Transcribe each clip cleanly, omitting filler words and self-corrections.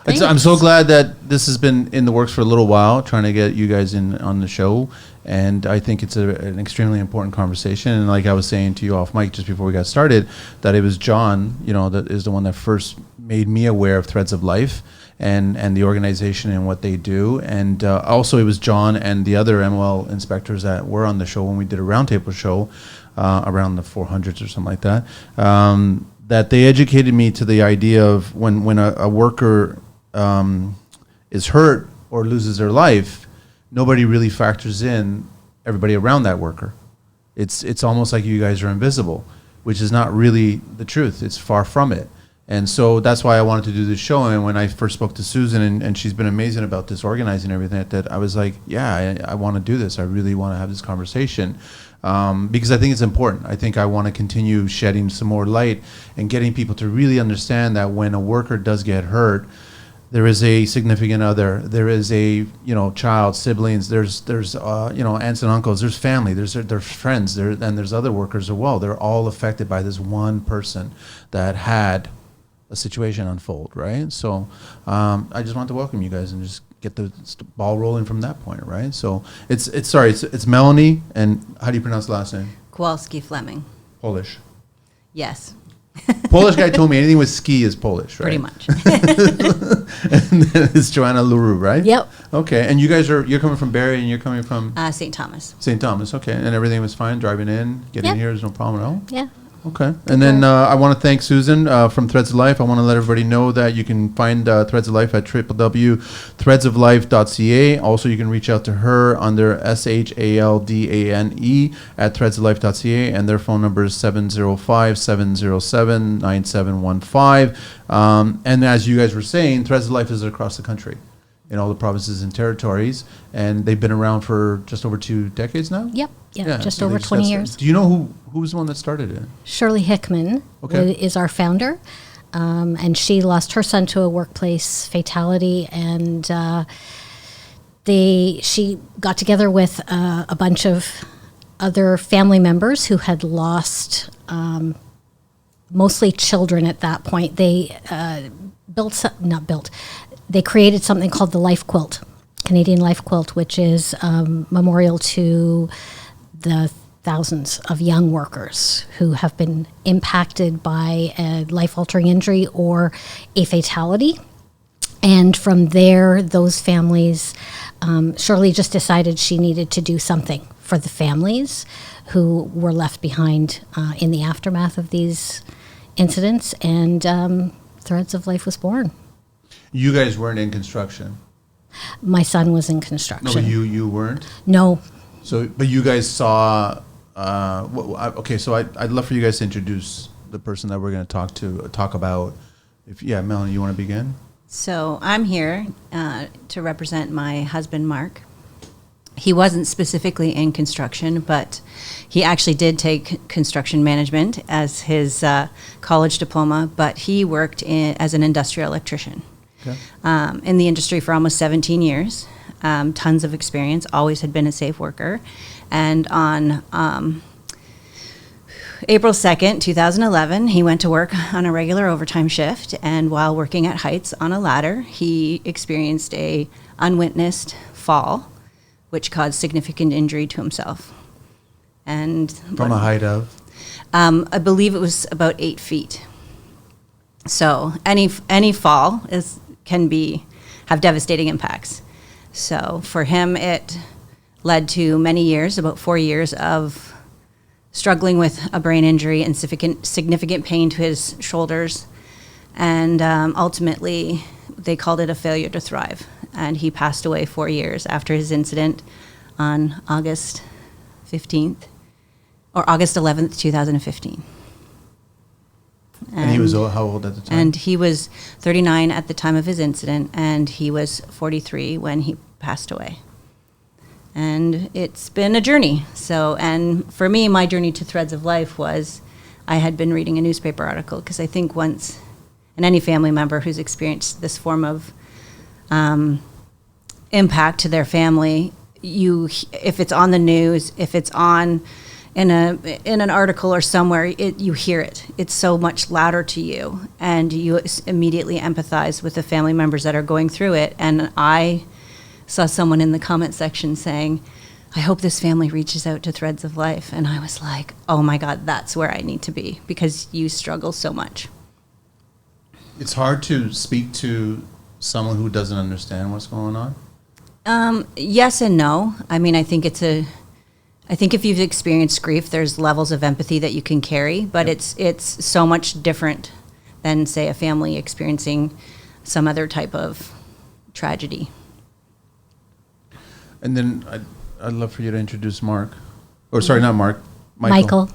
I'm so glad that this has been in the works for a little while, trying to get you guys in on the show. And I think it's an extremely important conversation. And like I was saying to you off mic just before we got started, that it was John, that is the one that first made me aware of Threads of Life and the organization and what they do. And also it was John and the other MOL inspectors that were on the show when we did a roundtable show around the 400s or something like that, that they educated me to the idea of when a worker is hurt or loses their life, nobody really factors in everybody around that worker. It's almost like you guys are invisible, which is not really the truth. It's far from it. And so that's why I wanted to do this show. And when I first spoke to Susan, and she's been amazing about this, organizing everything, that I was like, yeah, I want to do this. I really want to have this conversation because I think it's important. I think I want to continue shedding some more light and getting people to really understand that when a worker does get hurt, there is a significant other, there is a child, siblings, there's aunts and uncles, there's family, there's friends, and there's other workers as well. They're all affected by this one person that had a situation unfold, right? So I just want to welcome you guys and just get the ball rolling from that point, right? So it's Melanie, and how do you pronounce the last name? Kowalski Fleming. Polish. Yes. Polish guy told me anything with ski is Polish, right? Pretty much. And then it's Johanna LaRue, right? Yep. Okay, and you're coming from Barrie, and you're coming from? St. Thomas. St. Thomas, okay. And everything was fine, driving in, getting here, there's no problem at all? Yeah. Okay. And then I want to thank Susan from Threads of Life. I want to let everybody know that you can find Threads of Life at www.threadsoflife.ca. Also, you can reach out to her under SHALDANE at threadsoflife.ca, and their phone number is 705-707-9715. And as you guys were saying, Threads of Life is across the country in all the provinces and territories, and they've been around for just over 2 decades now? Yep. Yeah, just over 20 years. Do you know who was the one that started it? Shirley Hickman is our founder, and she lost her son to a workplace fatality, and she got together with a bunch of other family members who had lost mostly children at that point. They they created something called the Life Quilt, Canadian Life Quilt, which is memorial to the thousands of young workers who have been impacted by a life-altering injury or a fatality. And from there, those families, Shirley just decided she needed to do something for the families who were left behind in the aftermath of these incidents, and Threads of Life was born. You guys weren't in construction? My son was in construction. No, but you weren't? No. So, but you guys saw. So I'd love for you guys to introduce the person that we're going to talk about. Melanie, you want to begin? So I'm here to represent my husband, Mark. He wasn't specifically in construction, but he actually did take construction management as his college diploma, but he worked as an industrial electrician. Okay. In the industry for almost 17 years, tons of experience, always had been a safe worker. And on April 2nd, 2011, he went to work on a regular overtime shift, and while working at heights on a ladder, he experienced a unwitnessed fall, which caused significant injury to himself. And from a height of? I believe it was about 8 feet. So any fall can have devastating impacts. So for him, it led to many years, about 4 years of struggling with a brain injury and significant pain to his shoulders. And ultimately, they called it a failure to thrive. And he passed away 4 years after his incident on August 15th, or August 11th, 2015. And he was how old at the time? And he was 39 at the time of his incident, and he was 43 when he passed away. And it's been a journey. And for me, my journey to Threads of Life was I had been reading a newspaper article, because I think and any family member who's experienced this form of impact to their family, if it's on the news, if it's on in an article or somewhere, you hear it. It's so much louder to you, and you immediately empathize with the family members that are going through it. And I saw someone in the comment section saying, I hope this family reaches out to Threads of Life. And I was like, oh my God, that's where I need to be, because you struggle so much. It's hard to speak to someone who doesn't understand what's going on. Yes and no. I mean, I think if you've experienced grief, there's levels of empathy that you can carry, but it's so much different than, say, a family experiencing some other type of tragedy. And then I'd love for you to introduce Mark. Or sorry, not Mark. Michael.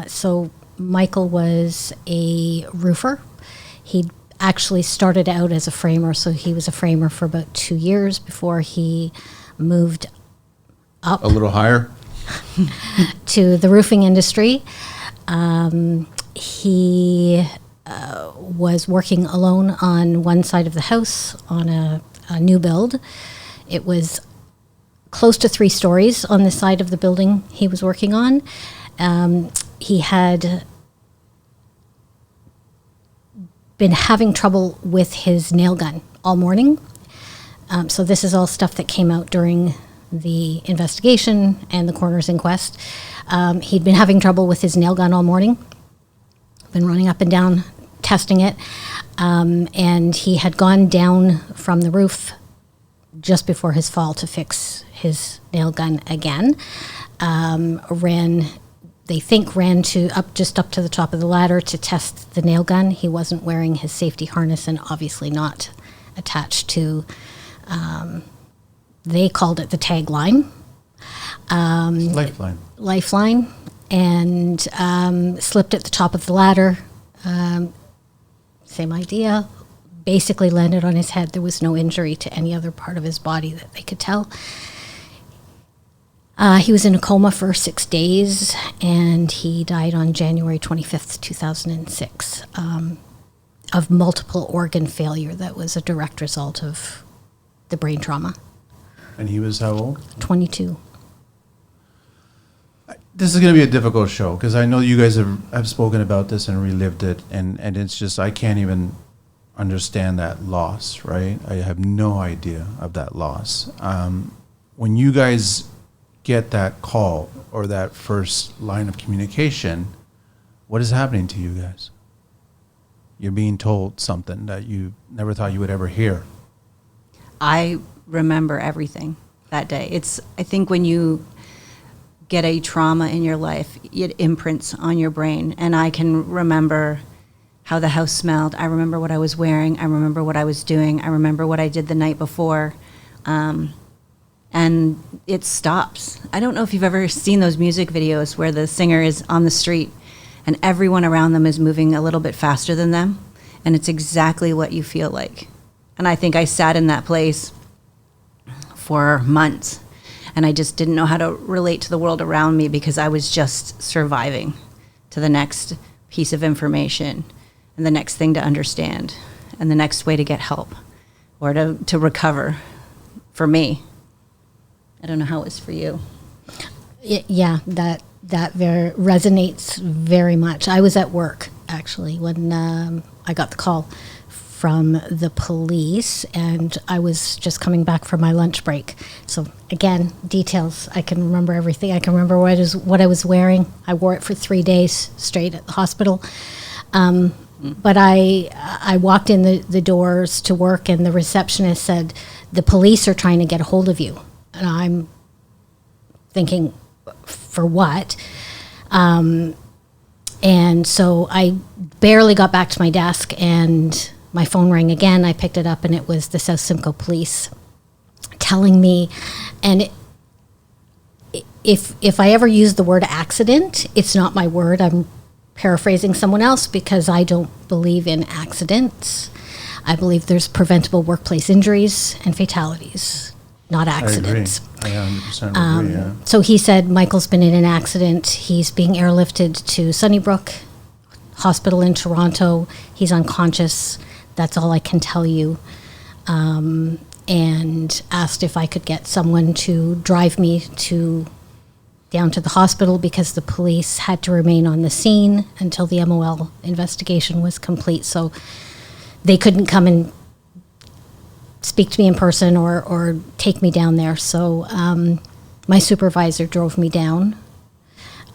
So Michael was a roofer. He actually started out as a framer, so he was a framer for about 2 years before he moved up A little higher. to the roofing industry. He was working alone on one side of the house on a new build. It was close to 3 stories on the side of the building he was working on. He had been having trouble with his nail gun all morning. So this is all stuff that came out during the investigation and the coroner's inquest. He'd been having trouble with his nail gun all morning, been running up and down testing it, and he had gone down from the roof just before his fall to fix his nail gun again. They think ran just up to the top of the ladder to test the nail gun. He wasn't wearing his safety harness and obviously not attached to, they called it the tagline. Lifeline. And slipped at the top of the ladder. Same idea. Basically landed on his head. There was no injury to any other part of his body that they could tell. He was in a coma for 6 days, and he died on January 25th, 2006, of multiple organ failure that was a direct result of the brain trauma. And he was how old? 22. This is going to be a difficult show, because I know you guys have spoken about this and relived it, and it's just, I can't even understand that loss, right? I have no idea of that loss. When you guys get that call or that first line of communication, what is happening to you guys? You're being told something that you never thought you would ever hear. I remember everything that day. I think when you get a trauma in your life, it imprints on your brain. And I can remember how the house smelled. I remember what I was wearing. I remember what I was doing. I remember what I did the night before. And it stops. I don't know if you've ever seen those music videos where the singer is on the street and everyone around them is moving a little bit faster than them. And it's exactly what you feel like. And I think I sat in that place for months. And I just didn't know how to relate to the world around me, because I was just surviving to the next piece of information and the next thing to understand and the next way to get help or to recover for me. I don't know how it was for you. Yeah, that resonates very much. I was at work, actually, when I got the call from the police, and I was just coming back from my lunch break. So again, details. I can remember everything. I can remember what I was wearing. I wore it for 3 days straight at the hospital. But I walked in the doors to work, and the receptionist said, "The police are trying to get a hold of you." And I'm thinking, for what? And so I barely got back to my desk, and my phone rang again. I picked it up, and it was the South Simcoe police telling me, and if I ever use the word accident, it's not my word. I'm paraphrasing someone else, because I don't believe in accidents. I believe there's preventable workplace injuries and fatalities, not accidents. I agree. I 100% agree, yeah. So he said, Michael's been in an accident. He's being airlifted to Sunnybrook Hospital in Toronto. He's unconscious. That's all I can tell you. And asked if I could get someone to drive me to down to the hospital because the police had to remain on the scene until the MOL investigation was complete. So they couldn't come and speak to me in person or take me down there. So my supervisor drove me down.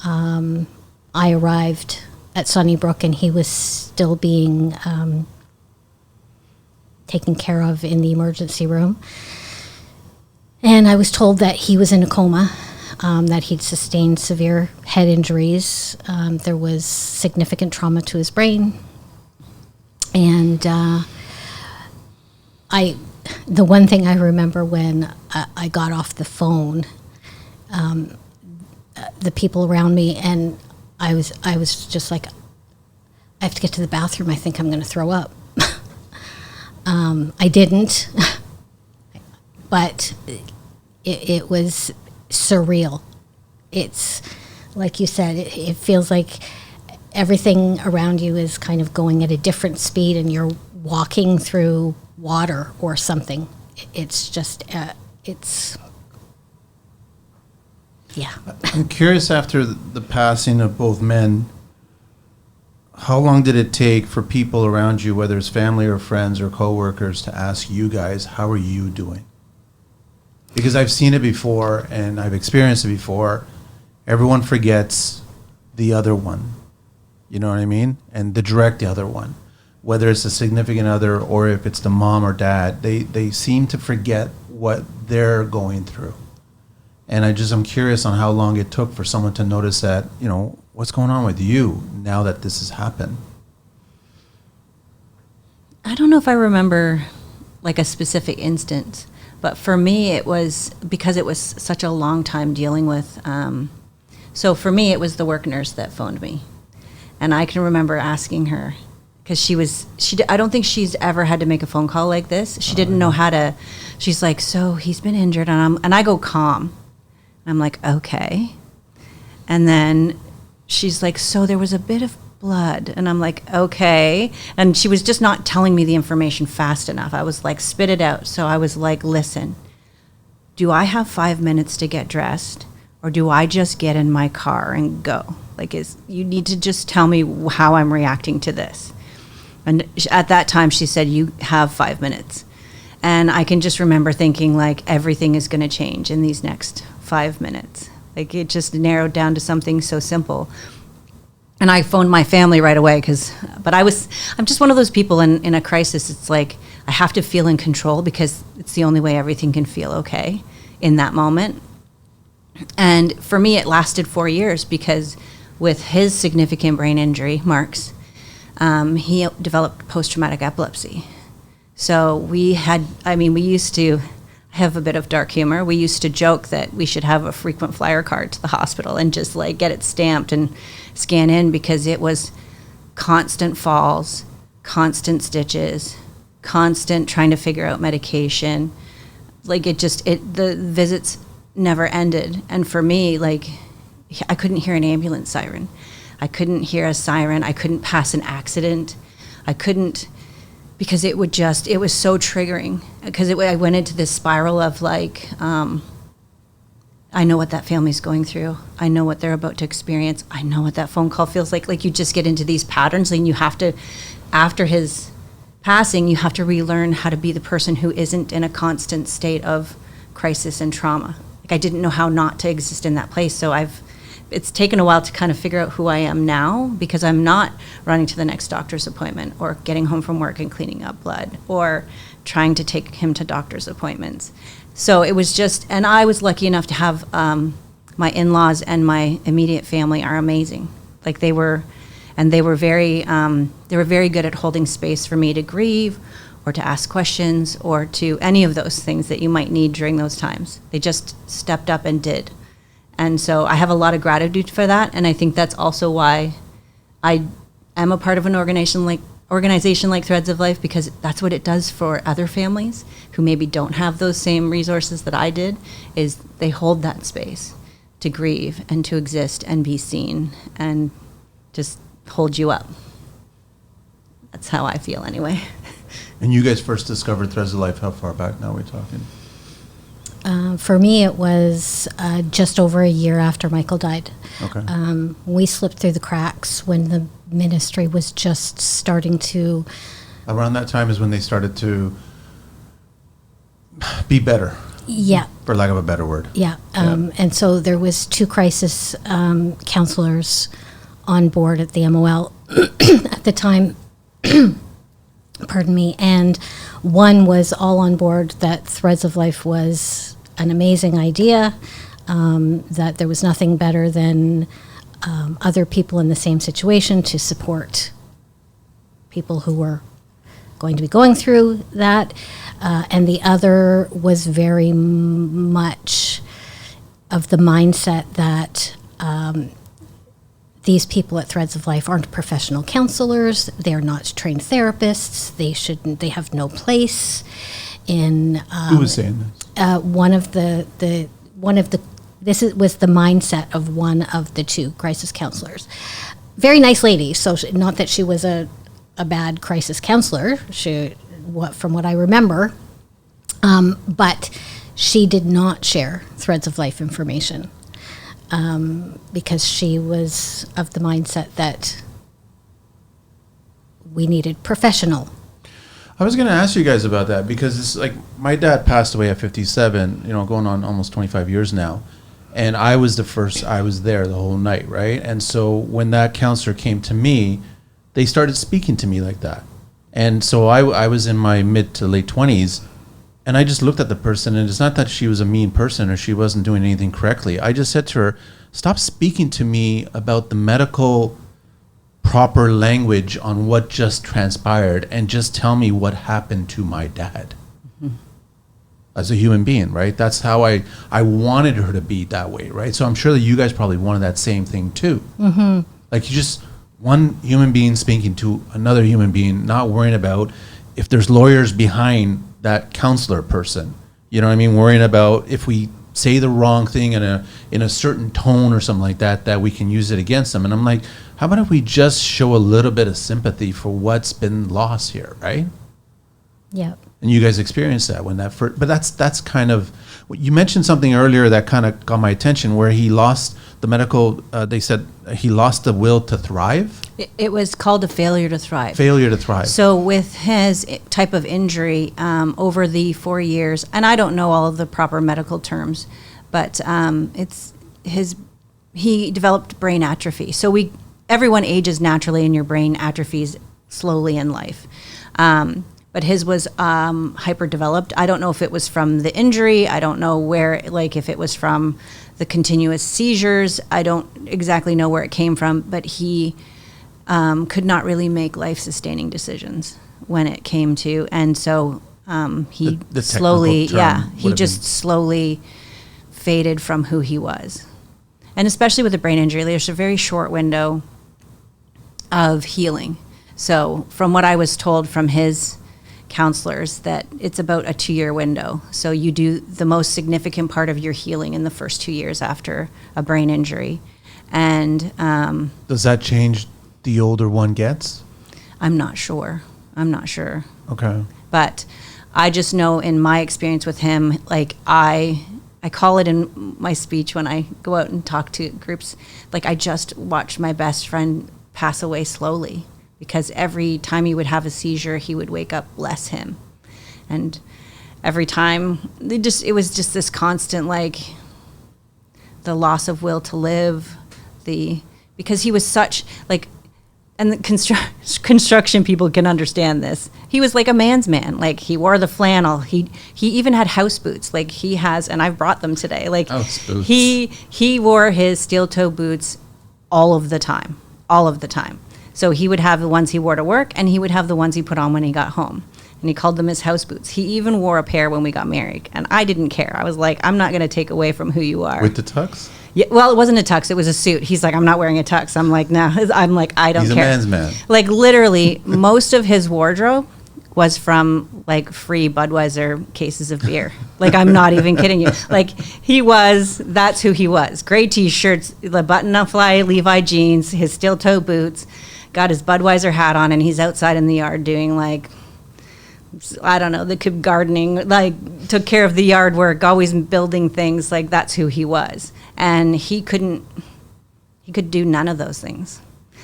I arrived at Sunnybrook, and he was still being taken care of in the emergency room. And I was told that he was in a coma, that he'd sustained severe head injuries. There was significant trauma to his brain. And the one thing I remember when I got off the phone, the people around me, and I was just like, I have to get to the bathroom. I think I'm going to throw up. I didn't, but it was surreal. It's like you said, it feels like everything around you is kind of going at a different speed, and you're walking through water or something. It's just, yeah. I'm curious, after the passing of both men, how long did it take for people around you, whether it's family or friends or coworkers, to ask you guys, how are you doing? Because I've seen it before and I've experienced it before. Everyone forgets the other one. You know what I mean? And the direct other one. Whether it's a significant other or if it's the mom or dad, they seem to forget what they're going through. And I'm curious on how long it took for someone to notice that, what's going on with you now that this has happened? I don't know if I remember like a specific instance, but for me it was because it was such a long time dealing with. So for me, it was the work nurse that phoned me, and I can remember asking her, because I don't think she's ever had to make a phone call like this. She didn't know how to. She's like, so he's been injured, and I go calm. I'm like, okay. And then she's like, so there was a bit of blood. And I'm like, okay. And she was just not telling me the information fast enough. I was like, spit it out. So I was like, listen, do I have 5 minutes to get dressed, or do I just get in my car and go? Like, you need to just tell me how I'm reacting to this. And at that time she said, you have 5 minutes. And I can just remember thinking, like, everything is going to change in these next 5 minutes. Like, it just narrowed down to something so simple. And I phoned my family right away, but I'm just one of those people in a crisis. It's like, I have to feel in control, because it's the only way everything can feel okay in that moment. And for me, it lasted 4 years, because with his significant brain injury, Mark's, he developed post-traumatic epilepsy. So we used to have a bit of dark humor. We used to joke that we should have a frequent flyer card to the hospital and just like get it stamped and scan in, because it was constant falls, constant stitches, constant trying to figure out medication. Like, the visits never ended. And for me, like, I couldn't hear an ambulance siren. I couldn't hear a siren. I couldn't pass an accident. I couldn't, because it was so triggering, because I went into this spiral of like, I know what that family's going through. I know what they're about to experience. I know what that phone call feels like. Like, you just get into these patterns, and you have to, after his passing, you have to relearn how to be the person who isn't in a constant state of crisis and trauma. Like, I didn't know how not to exist in that place. So it's taken a while to kind of figure out who I am now, because I'm not running to the next doctor's appointment, or getting home from work and cleaning up blood, or trying to take him to doctor's appointments. So it was just, and I was lucky enough to have my in-laws and my immediate family are amazing. Like, they were very good at holding space for me to grieve, or to ask questions, or to any of those things that you might need during those times. They just stepped up and did. And so I have a lot of gratitude for that, and I think that's also why I am a part of an organization like Threads of Life, because that's what it does for other families who maybe don't have those same resources that I did, is they hold that space to grieve and to exist and be seen and just hold you up. That's how I feel anyway. And you guys first discovered Threads of Life, how far back now are we talking? For me, it was just over a year after Michael died. Okay. We slipped through the cracks when the ministry was just starting to. Around that time is when they started to be better, Yeah. for lack of a better word. Yeah. And so there was 2 crisis counselors on board at the MOL at the time. Pardon me. And one was all on board that Threads of Life was an amazing idea, that there was nothing better than other people in the same situation to support people who were going to be going through that. And the other was very much of the mindset that these people at Threads of Life aren't professional counselors. They're not trained therapists. They have no place in. Who was saying this? Was the mindset of one of the 2 crisis counselors. Very nice lady. So not that she was a bad crisis counselor. From what I remember, but she did not share Threads of Life information. Because she was of the mindset that we needed professional. I was going to ask you guys about that because it's like my dad passed away at 57, going on almost 25 years now. And I was there the whole night, right? And so when that counselor came to me, they started speaking to me like that. And so I was in my mid to late 20s, and I just looked at the person, and it's not that she was a mean person or she wasn't doing anything correctly. I just said to her, stop speaking to me about the medical proper language on what just transpired and just tell me what happened to my dad. Mm-hmm. As a human being, right? That's how I wanted her to be that way, right? So I'm sure that you guys probably wanted that same thing too. Mm-hmm. Like you just, one human being speaking to another human being, not worrying about if there's lawyers behind that counselor person, you know what I mean? Worrying about if we say the wrong thing in a certain tone or something like that, that we can use it against them. And I'm like, how about if we just show a little bit of sympathy for what's been lost here, right? Yeah. And you guys experienced that when that first, but that's kind of, you mentioned something earlier that kind of got my attention where he lost the medical, they said he lost the will to thrive? It was called a failure to thrive. Failure to thrive. So with his type of injury over the 4 years, and I don't know all of the proper medical terms, but he developed brain atrophy. So everyone ages naturally and your brain atrophies slowly in life. But his was hyperdeveloped. I don't know if it was from the injury. I don't know if it was from the continuous seizures. I don't exactly know where it came from, but he could not really make life-sustaining decisions when it came to, and so he the slowly, he just slowly faded from who he was. And especially with a brain injury, there's a very short window of healing. So from what I was told from his counselors, that it's about a 2-year window. So you do the most significant part of your healing in the first 2 years after a brain injury. And does that change the older one gets? I'm not sure. Okay. But I just know in my experience with him, like I call it in my speech when I go out and talk to groups, like I just watched my best friend pass away slowly, because every time he would have a seizure, he would wake up less him. And every time, it was just this constant, like, the loss of will to live, because he was such, like, and the construction people can understand this. He was like a man's man. Like, he wore the flannel. He even had house boots. Like, he has, and I've brought them today. Like, house boots. He wore his steel toe boots all of the time. So he would have the ones he wore to work, and he would have the ones he put on when he got home. And he called them his house boots. He even wore a pair when we got married. And I didn't care. I was like, I'm not going to take away from who you are. With the tux? Yeah, well, it wasn't a tux. It was a suit. He's like, I'm not wearing a tux. I'm like, no. I'm like, I don't care. He's a man's man. Like, literally, most of his wardrobe was from, like, free Budweiser cases of beer. Like, I'm not even kidding you. Like, that's who he was. Gray T-shirts, the button-up-fly Levi jeans, his steel-toe boots, got his Budweiser hat on, and he's outside in the yard doing, like I don't know, that could gardening, like took care of the yard work, always building things, like that's who he was. And he could do none of those things.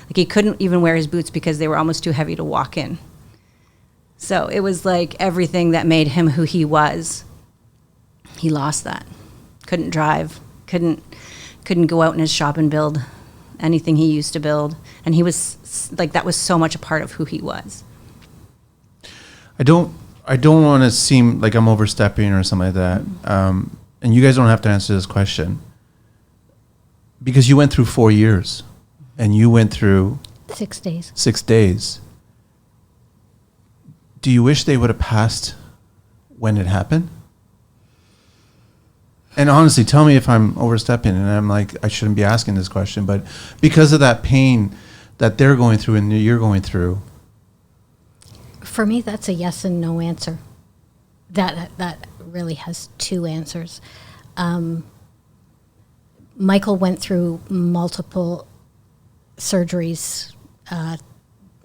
Like he couldn't even wear his boots because they were almost too heavy to walk in. So it was like everything that made him who he was, he lost that. Couldn't drive, couldn't go out in his shop and build anything he used to build. And he was like, that was so much a part of who he was. I don't want to seem like I'm overstepping or something like that. And you guys don't have to answer this question, because you went through 4 years and you went through 6 days. 6 days. Do you wish they would have passed when it happened? And honestly, tell me if I'm overstepping and I'm like, I shouldn't be asking this question, but because of that pain that they're going through and you're going through. For me, that's a yes and no answer. That really has two answers. Michael went through multiple surgeries.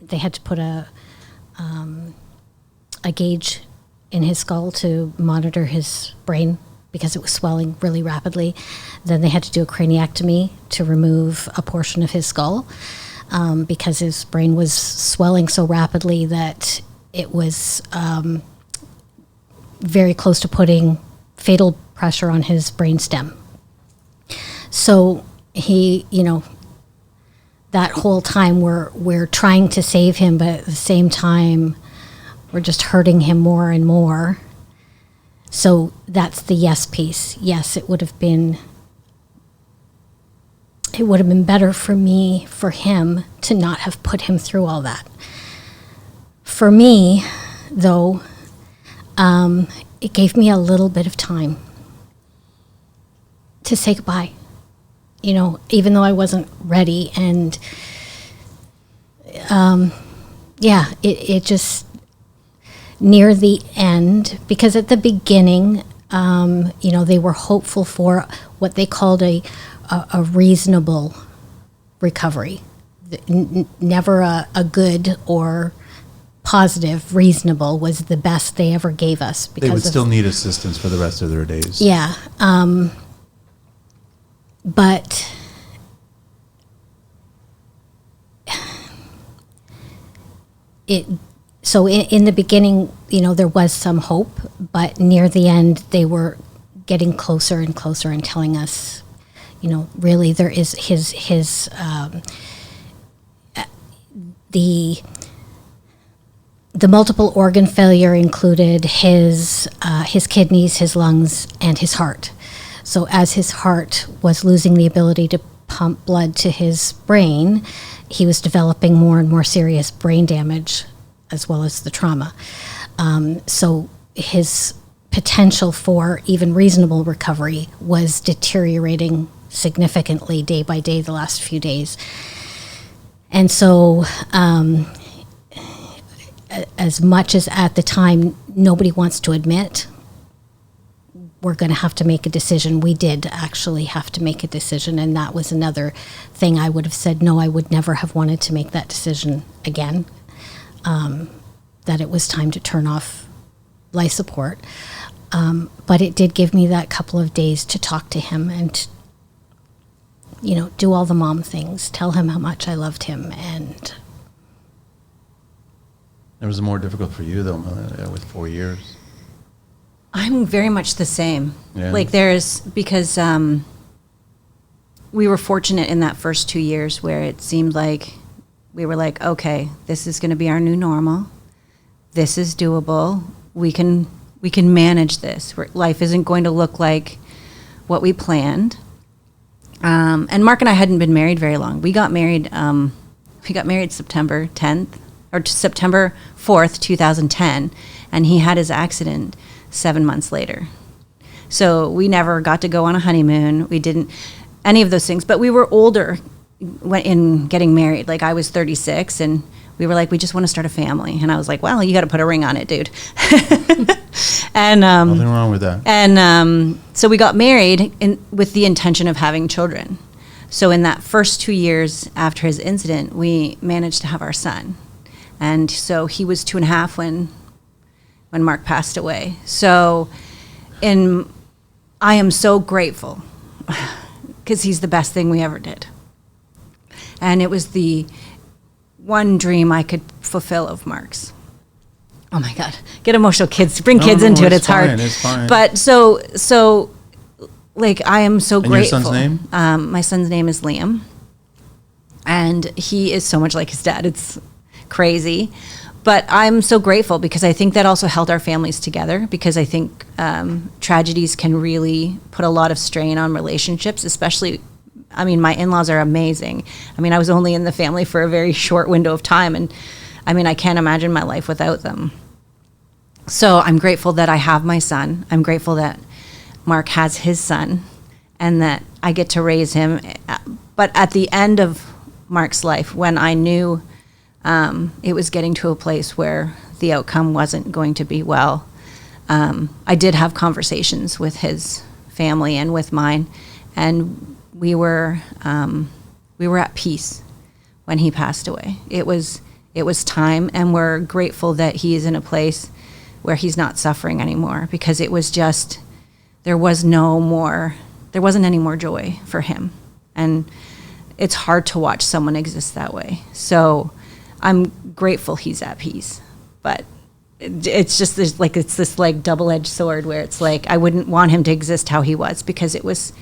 They had to put a gauge in his skull to monitor his brain because it was swelling really rapidly. Then they had to do a craniectomy to remove a portion of his skull because his brain was swelling so rapidly that it was very close to putting fatal pressure on his brain stem. So he, that whole time we're trying to save him, but at the same time, we're just hurting him more and more. So that's the yes piece. Yes, it would have been better for him to not have put him through all that. For me, though, it gave me a little bit of time to say goodbye. Even though I wasn't ready, and it just near the end, because at the beginning, they were hopeful for what they called a reasonable recovery, never a good or positive. Reasonable was the best they ever gave us. Because they would still need assistance for the rest of their days. Yeah. But in the beginning, there was some hope, but near the end, they were getting closer and closer and telling us, really there is the multiple organ failure included his kidneys, his lungs, and his heart. So as his heart was losing the ability to pump blood to his brain, he was developing more and more serious brain damage, as well as the trauma. So his potential for even reasonable recovery was deteriorating significantly day by day the last few days. And so as much as at the time nobody wants to admit, we're going to have to make a decision. We did actually have to make a decision, and that was another thing I would have said, no, I would never have wanted to make that decision again, that it was time to turn off life support. But it did give me that couple of days to talk to him and, do all the mom things, tell him how much I loved him. And it was more difficult for you, though, Melanie, with 4 years. I'm very much the same. Yeah. Because we were fortunate in that first 2 years where it seemed like we were like, okay, this is going to be our new normal. This is doable. We can manage this. Life isn't going to look like what we planned. And Mark and I hadn't been married very long. We got married September 10th or September 4th, 2010, and he had his accident 7 months later. So we never got to go on a honeymoon. We didn't any of those things, but we were older in getting married. Like I was 36 and we were like, we just want to start a family. And I was like, well, you got to put a ring on it, dude. And nothing wrong with that. And so we got married with the intention of having children. So in that first 2 years after his incident, we managed to have our son. And so he was 2.5 when when Mark passed away. So I am so grateful because he's the best thing we ever did. And it was the one dream I could fulfill of Mark's. Oh my God, get emotional, kids. Bring kids into it. It's hard. It's fine. But so like, I am so And grateful. your son's name? My son's name is Liam. And he is so much like his dad. It's crazy. But I'm so grateful because I think that also held our families together, because I think tragedies can really put a lot of strain on relationships, especially, I mean, my in-laws are amazing. I mean, I was only in the family for a very short window of time, and I mean, I can't imagine my life without them. So I'm grateful that I have my son. I'm grateful that Mark has his son and that I get to raise him. But at the end of Mark's life, when I knew it was getting to a place where the outcome wasn't going to be well, I did have conversations with his family and with mine, and we were at peace when he passed away. It was time, and we're grateful that he is in a place where he's not suffering anymore, because it was just, there wasn't any more joy for him, and it's hard to watch someone exist that way. So I'm grateful he's at peace, but it's just this double-edged sword where it's like, I wouldn't want him to exist how he was, because it was,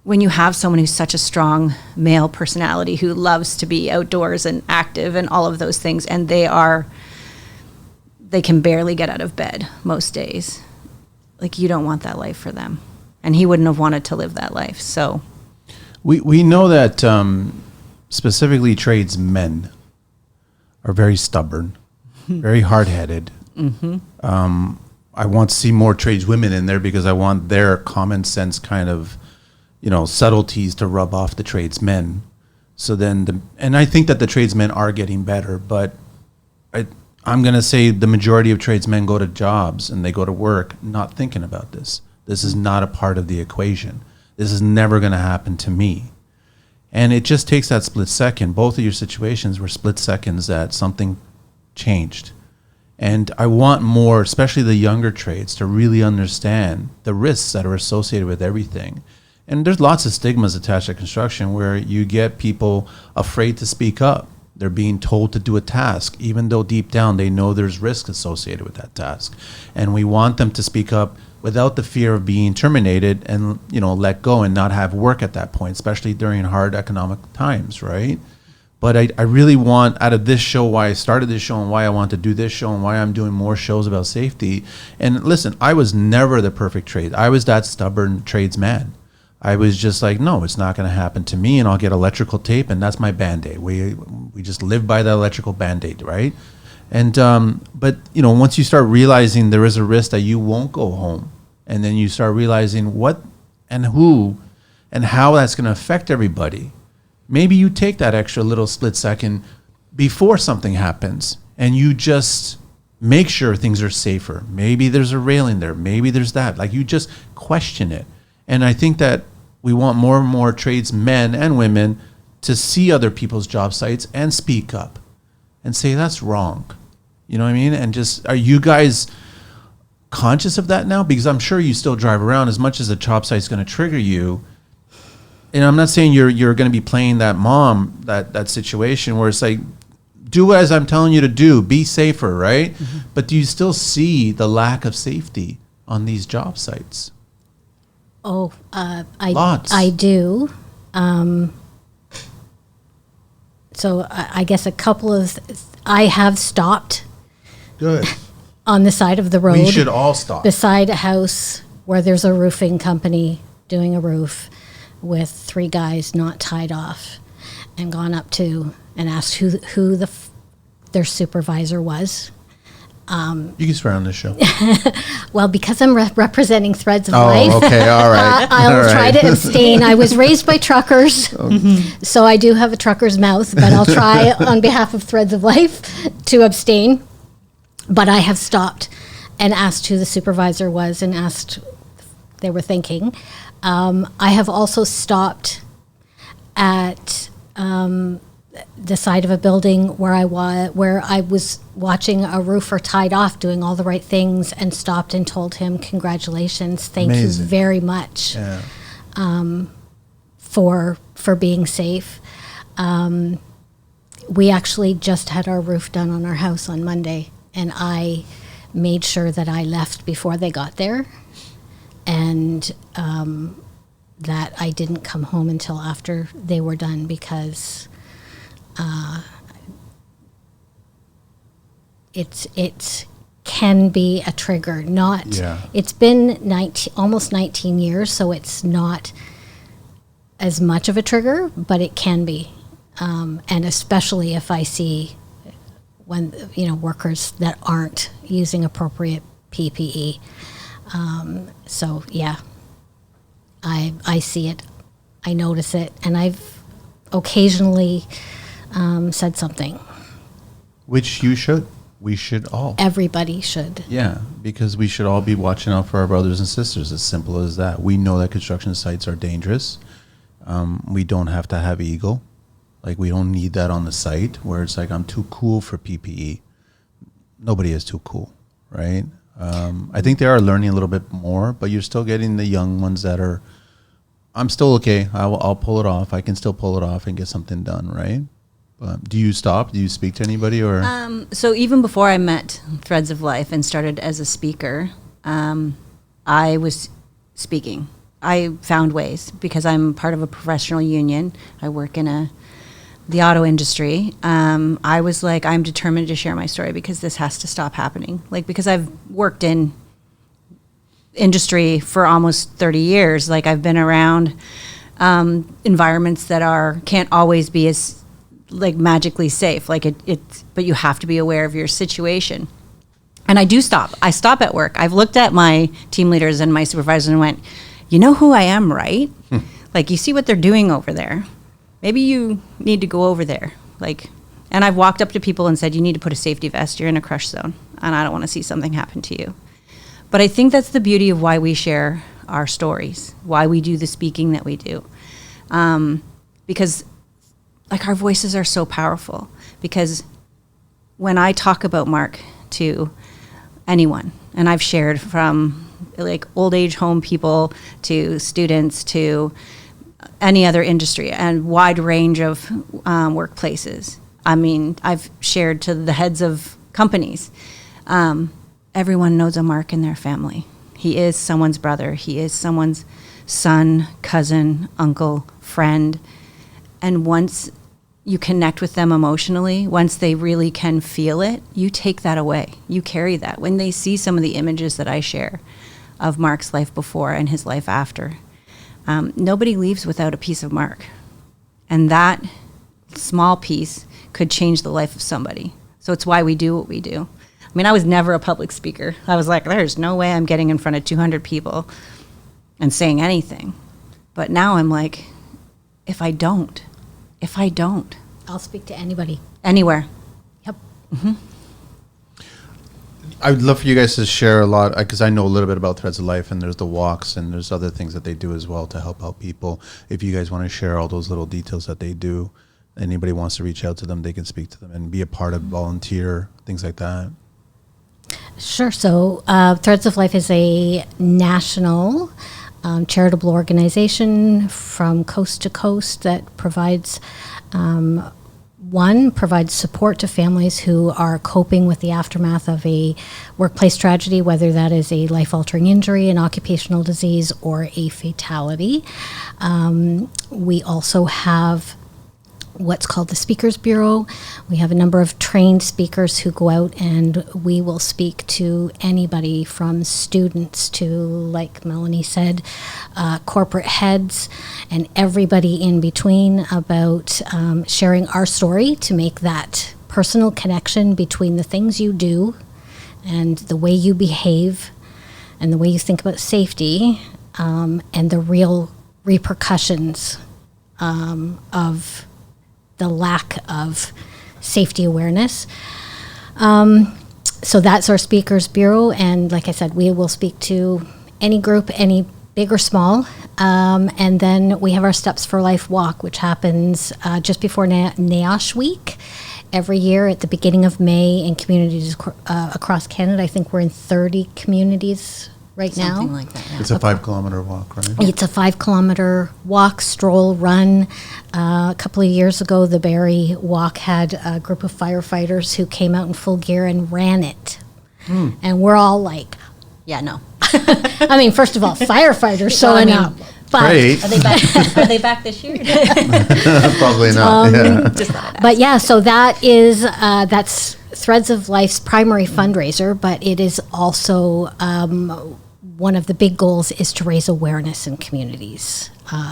when you have someone who's such a strong male personality who loves to be outdoors and active and all of those things, and they can barely get out of bed most days. Like, you don't want that life for them. And he wouldn't have wanted to live that life. So we know that specifically tradesmen are very stubborn, very hard-headed. Mm-hmm. I want to see more tradeswomen in there because I want their common sense kind of, subtleties to rub off the tradesmen. So then, and I think that the tradesmen are getting better, but I'm going to say the majority of tradesmen go to jobs and they go to work not thinking about this. This is not a part of the equation. This is never going to happen to me. And it just takes that split second. Both of your situations were split seconds that something changed. And I want more, especially the younger trades, to really understand the risks that are associated with everything. And there's lots of stigmas attached to construction where you get people afraid to speak up. They're being told to do a task, even though deep down they know there's risk associated with that task. And we want them to speak up without the fear of being terminated and, let go and not have work at that point, especially during hard economic times, right? But I really want, out of this show, why I started this show and why I want to do this show and why I'm doing more shows about safety. And listen, I was never the perfect trade. I was that stubborn tradesman. I was just like, no, it's not going to happen to me, and I'll get electrical tape, and that's my Band-Aid. We just live by the electrical Band-Aid, right? And but once you start realizing there is a risk that you won't go home, and then you start realizing what and who and how that's going to affect everybody, maybe you take that extra little split second before something happens, and you just make sure things are safer. Maybe there's a railing there. Maybe there's that. Like, you just question it. And I think that we want more and more tradesmen and women to see other people's job sites and speak up and say, that's wrong. You know what I mean? And just, are you guys conscious of that now? Because I'm sure you still drive around, as much as a job site's going to trigger you. And I'm not saying you're going to be playing that mom, that situation where it's like, do as I'm telling you to do, be safer, right? Mm-hmm. But do you still see the lack of safety on these job sites? Oh, Lots. I do. So I guess I have stopped. Good. On the side of the road. We should all stop. Beside a house where there's a roofing company doing a roof with 3 guys not tied off, and gone up to and asked who their supervisor was. You can swear on this show. Well, because I'm representing Threads of Life. Oh, okay, all right. I'll try to abstain. I was raised by truckers, so I do have a trucker's mouth, but I'll try on behalf of Threads of Life to abstain. But I have stopped and asked who the supervisor was and asked they were thinking. I have also stopped at the side of a building where I was watching a roofer tied off doing all the right things and stopped and told him, congratulations, thank Amazing. you very much for being safe. We actually just had our roof done on our house on Monday, and I made sure that I left before they got there, and that I didn't come home until after they were done, because it can be a trigger. It's been almost 19 years, so it's not as much of a trigger, but it can be, and especially if I see when workers that aren't using appropriate PPE. So yeah, I see it, I notice it, and I've occasionally said something. Which you should. We should all. Everybody should. Yeah, because we should all be watching out for our brothers and sisters. As simple as that. We know that construction sites are dangerous. We don't have to have ego. Like, we don't need that on the site where it's like, I'm too cool for PPE. Nobody is too cool, right? I think they are learning a little bit more, but you're still getting the young ones that are, I'm still okay. I'll pull it off. I can still pull it off and get something done, right? Do you stop? Do you speak to anybody? Or So even before I met Threads of Life and started as a speaker, I was speaking. I found ways because I'm part of a professional union. I work in the auto industry. I was like, I'm determined to share my story because this has to stop happening. Like, because I've worked in industry for almost 30 years. Like, I've been around environments that can't always be as like magically safe. Like but you have to be aware of your situation. And I do stop. I stop at work. I've looked at my team leaders and my supervisors and went, you know who I am, right? Like, you see what they're doing over there. Maybe you need to go over there. Like, and I've walked up to people and said, you need to put a safety vest. You're in a crush zone, and I don't want to see something happen to you. But I think that's the beauty of why we share our stories, why we do the speaking that we do. Because, like, our voices are so powerful. Because when I talk about Mark to anyone, and I've shared from, like, old age home people to students to any other industry and wide range of workplaces. I mean, I've shared to the heads of companies. Everyone knows a Mark in their family. He is someone's brother. He is someone's son, cousin, uncle, friend. And once you connect with them emotionally, once they really can feel it, you take that away. You carry that. When they see some of the images that I share of Mark's life before and his life after, nobody leaves without a piece of Mark. And that small piece could change the life of somebody. So it's why we do what we do. I mean, I was never a public speaker. I was like, there's no way I'm getting in front of 200 people and saying anything. But now I'm like, if I don't, I'll speak to anybody. Anywhere. Yep. Mm-hmm. I would love for you guys to share a lot, because I know a little bit about Threads of Life, and there's the walks, and there's other things that they do as well to help out people. If you guys want to share all those little details that they do, anybody wants to reach out to them, they can speak to them and be a part of volunteer, things like that. Sure. So Threads of Life is a national charitable organization from coast to coast that provides support to families who are coping with the aftermath of a workplace tragedy, whether that is a life-altering injury, an occupational disease, or a fatality. We also have what's called the Speakers Bureau. We have a number of trained speakers who go out, and we will speak to anybody from students to, like Melanie said, corporate heads and everybody in between about sharing our story to make that personal connection between the things you do and the way you behave and the way you think about safety and the real repercussions of the lack of safety awareness. So that's our Speakers Bureau. And like I said, we will speak to any group, any big or small. And then we have our Steps for Life walk, which happens just before NAOSH week every year at the beginning of May in communities across Canada. I think we're in 30 communities right now. Something like that. Yeah. It's a 5-kilometer walk, right? It's a 5-kilometer walk, stroll, run. A couple of years ago, the Barrie Walk had a group of firefighters who came out in full gear and ran it. And we're all like, Yeah, no. I mean, first of all, firefighters showing up. But, Great. Are they back? Are they back this year? Probably not. Yeah. Just thought I'd ask. but yeah, so that is that's Threads of Life's primary fundraiser, but it is also one of the big goals is to raise awareness in communities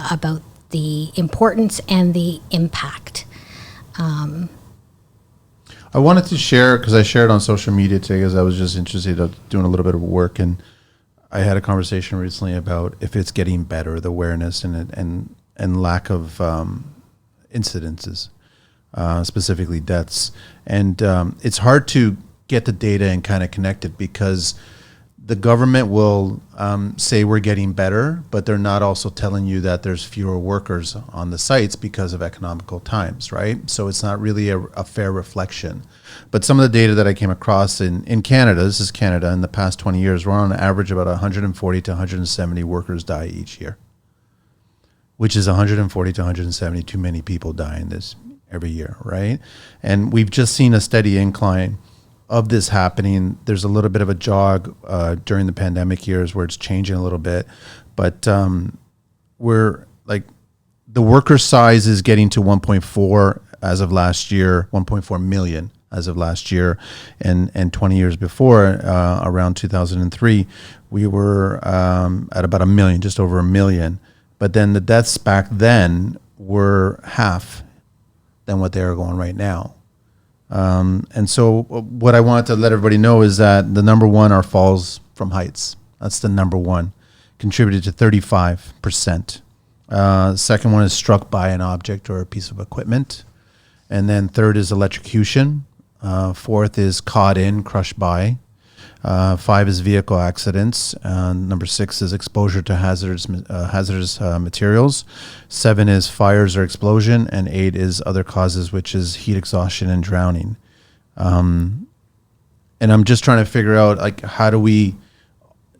about the importance and the impact. I wanted to share, because I shared on social media today, because I was just interested in doing a little bit of work, and I had a conversation recently about if it's getting better, the awareness and lack of incidences, specifically deaths. And it's hard to get the data and kind of connect it, because the government will say we're getting better, but they're not also telling you that there's fewer workers on the sites because of economical times, right? So it's not really a fair reflection. But some of the data that I came across in Canada, this is Canada, in the past 20 years, we're on average about 140 to 170 workers die each year, which is 140 to 170 too many people dying this every year, right? And we've just seen a steady incline of this happening. There's a little bit of a jog during the pandemic years where it's changing a little bit, but we're like, the worker size is getting to 1.4 as of last year, 1.4 million as of last year, and 20 years before, around 2003, we were at about a million, just over a million. But then the deaths back then were half than what they are going right now. And so what I wanted to let everybody know is that the number one are falls from heights. That's the number one, contributed to 35%. Second one is struck by an object or a piece of equipment. And then third is electrocution. Fourth is caught in, crushed by. 5 is vehicle accidents. Number 6 is exposure to hazardous materials. 7 is fires or explosion, and 8 is other causes, which is heat exhaustion and drowning. And I'm just trying to figure out, like, how do we?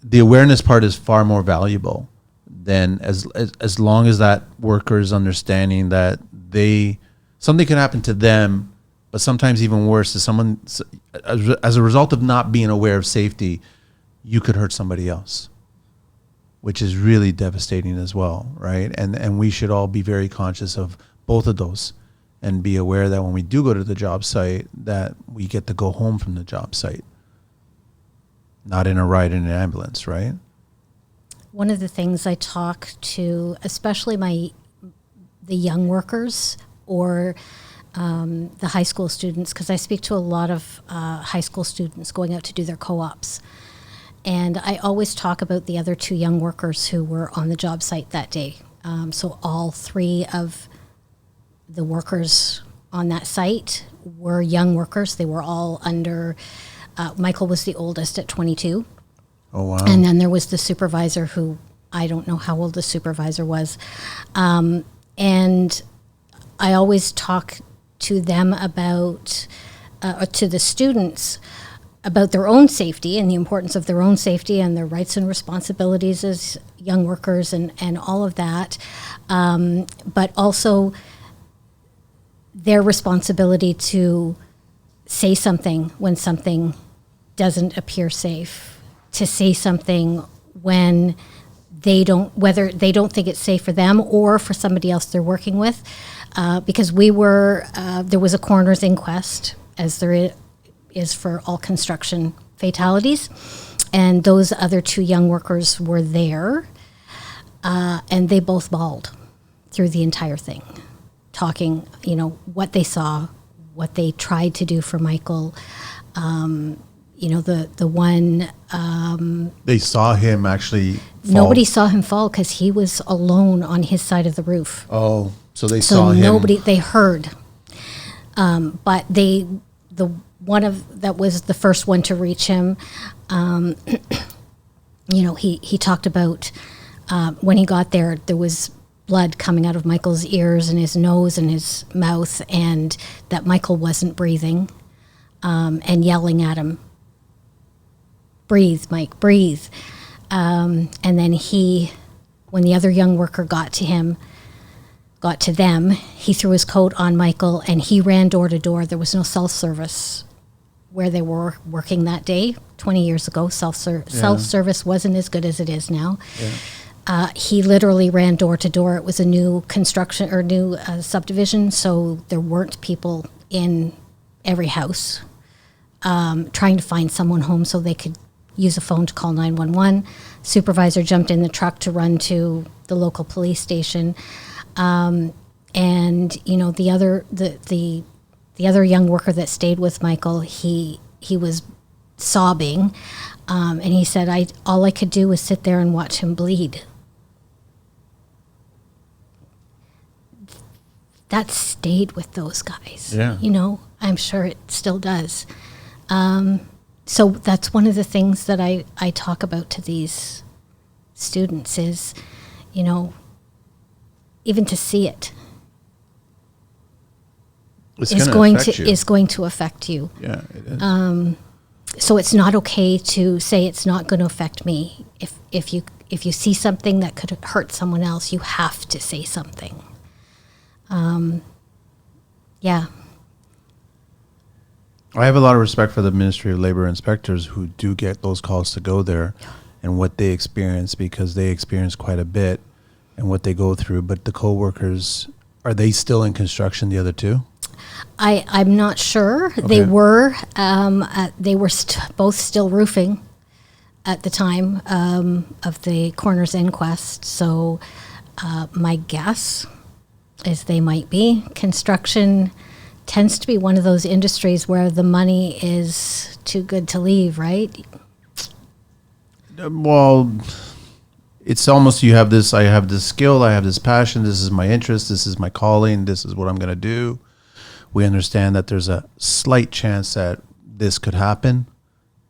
The awareness part is far more valuable than as long as that worker is understanding that something can happen to them. But sometimes even worse is someone, as a result of not being aware of safety, you could hurt somebody else, which is really devastating as well, right? And we should all be very conscious of both of those and be aware that when we do go to the job site, that we get to go home from the job site, not in a ride in an ambulance, right? One of the things I talk to, especially the young workers or the high school students, because I speak to a lot of high school students going out to do their co-ops. And I always talk about the other 2 young workers who were on the job site that day. So all 3 of the workers on that site were young workers. They were all under, Michael was the oldest at 22. Oh, wow. And then there was the supervisor who, I don't know how old the supervisor was. And I always talk to them about, to the students, about their own safety and the importance of their own safety and their rights and responsibilities as young workers and all of that. But also their responsibility to say something when something doesn't appear safe, to say something when whether they don't think it's safe for them or for somebody else they're working with. Because there was a coroner's inquest, as there is for all construction fatalities, and those other 2 young workers were there, and they both bawled through the entire thing, talking, what they saw, what they tried to do for Michael. The one... They saw him actually fall. Nobody saw him fall because he was alone on his side of the roof. Oh, so they saw him. So nobody, they heard. But that was the first one to reach him. He talked about When he got there, there was blood coming out of Michael's ears and his nose and his mouth, and that Michael wasn't breathing, and yelling at him, "Breathe, Mike, breathe." And then when the other young worker got to them, he threw his coat on Michael and he ran door to door. There was no self-service where they were working that day. 20 years ago, self-service wasn't as good as it is now. Yeah. He literally ran door to door. It was a new construction or new subdivision, so there weren't people in every house, trying to find someone home so they could use a phone to call 911. Supervisor jumped in the truck to run to the local police station. And the other young worker that stayed with Michael, he was sobbing, and he said, all I could do was sit there and watch him bleed. That stayed with those guys. Yeah. I'm sure it still does. So that's one of the things that I talk about to these students is, even to see it is going to affect you. Yeah, it is. So it's not okay to say it's not going to affect me. If you see something that could hurt someone else, you have to say something. Yeah. I have a lot of respect for the Ministry of Labor inspectors who do get those calls to go there and what they experience, because they experience quite a bit and what they go through. But the co-workers, are they still in construction, the other two? I'm not sure. Okay. They were both still roofing at the time of the coroner's inquest. So my guess is they might be. Construction tends to be one of those industries where the money is too good to leave, right? Well, it's almost I have this skill, I have this passion, this is my interest, this is my calling, this is what I'm going to do. We understand that there's a slight chance that this could happen,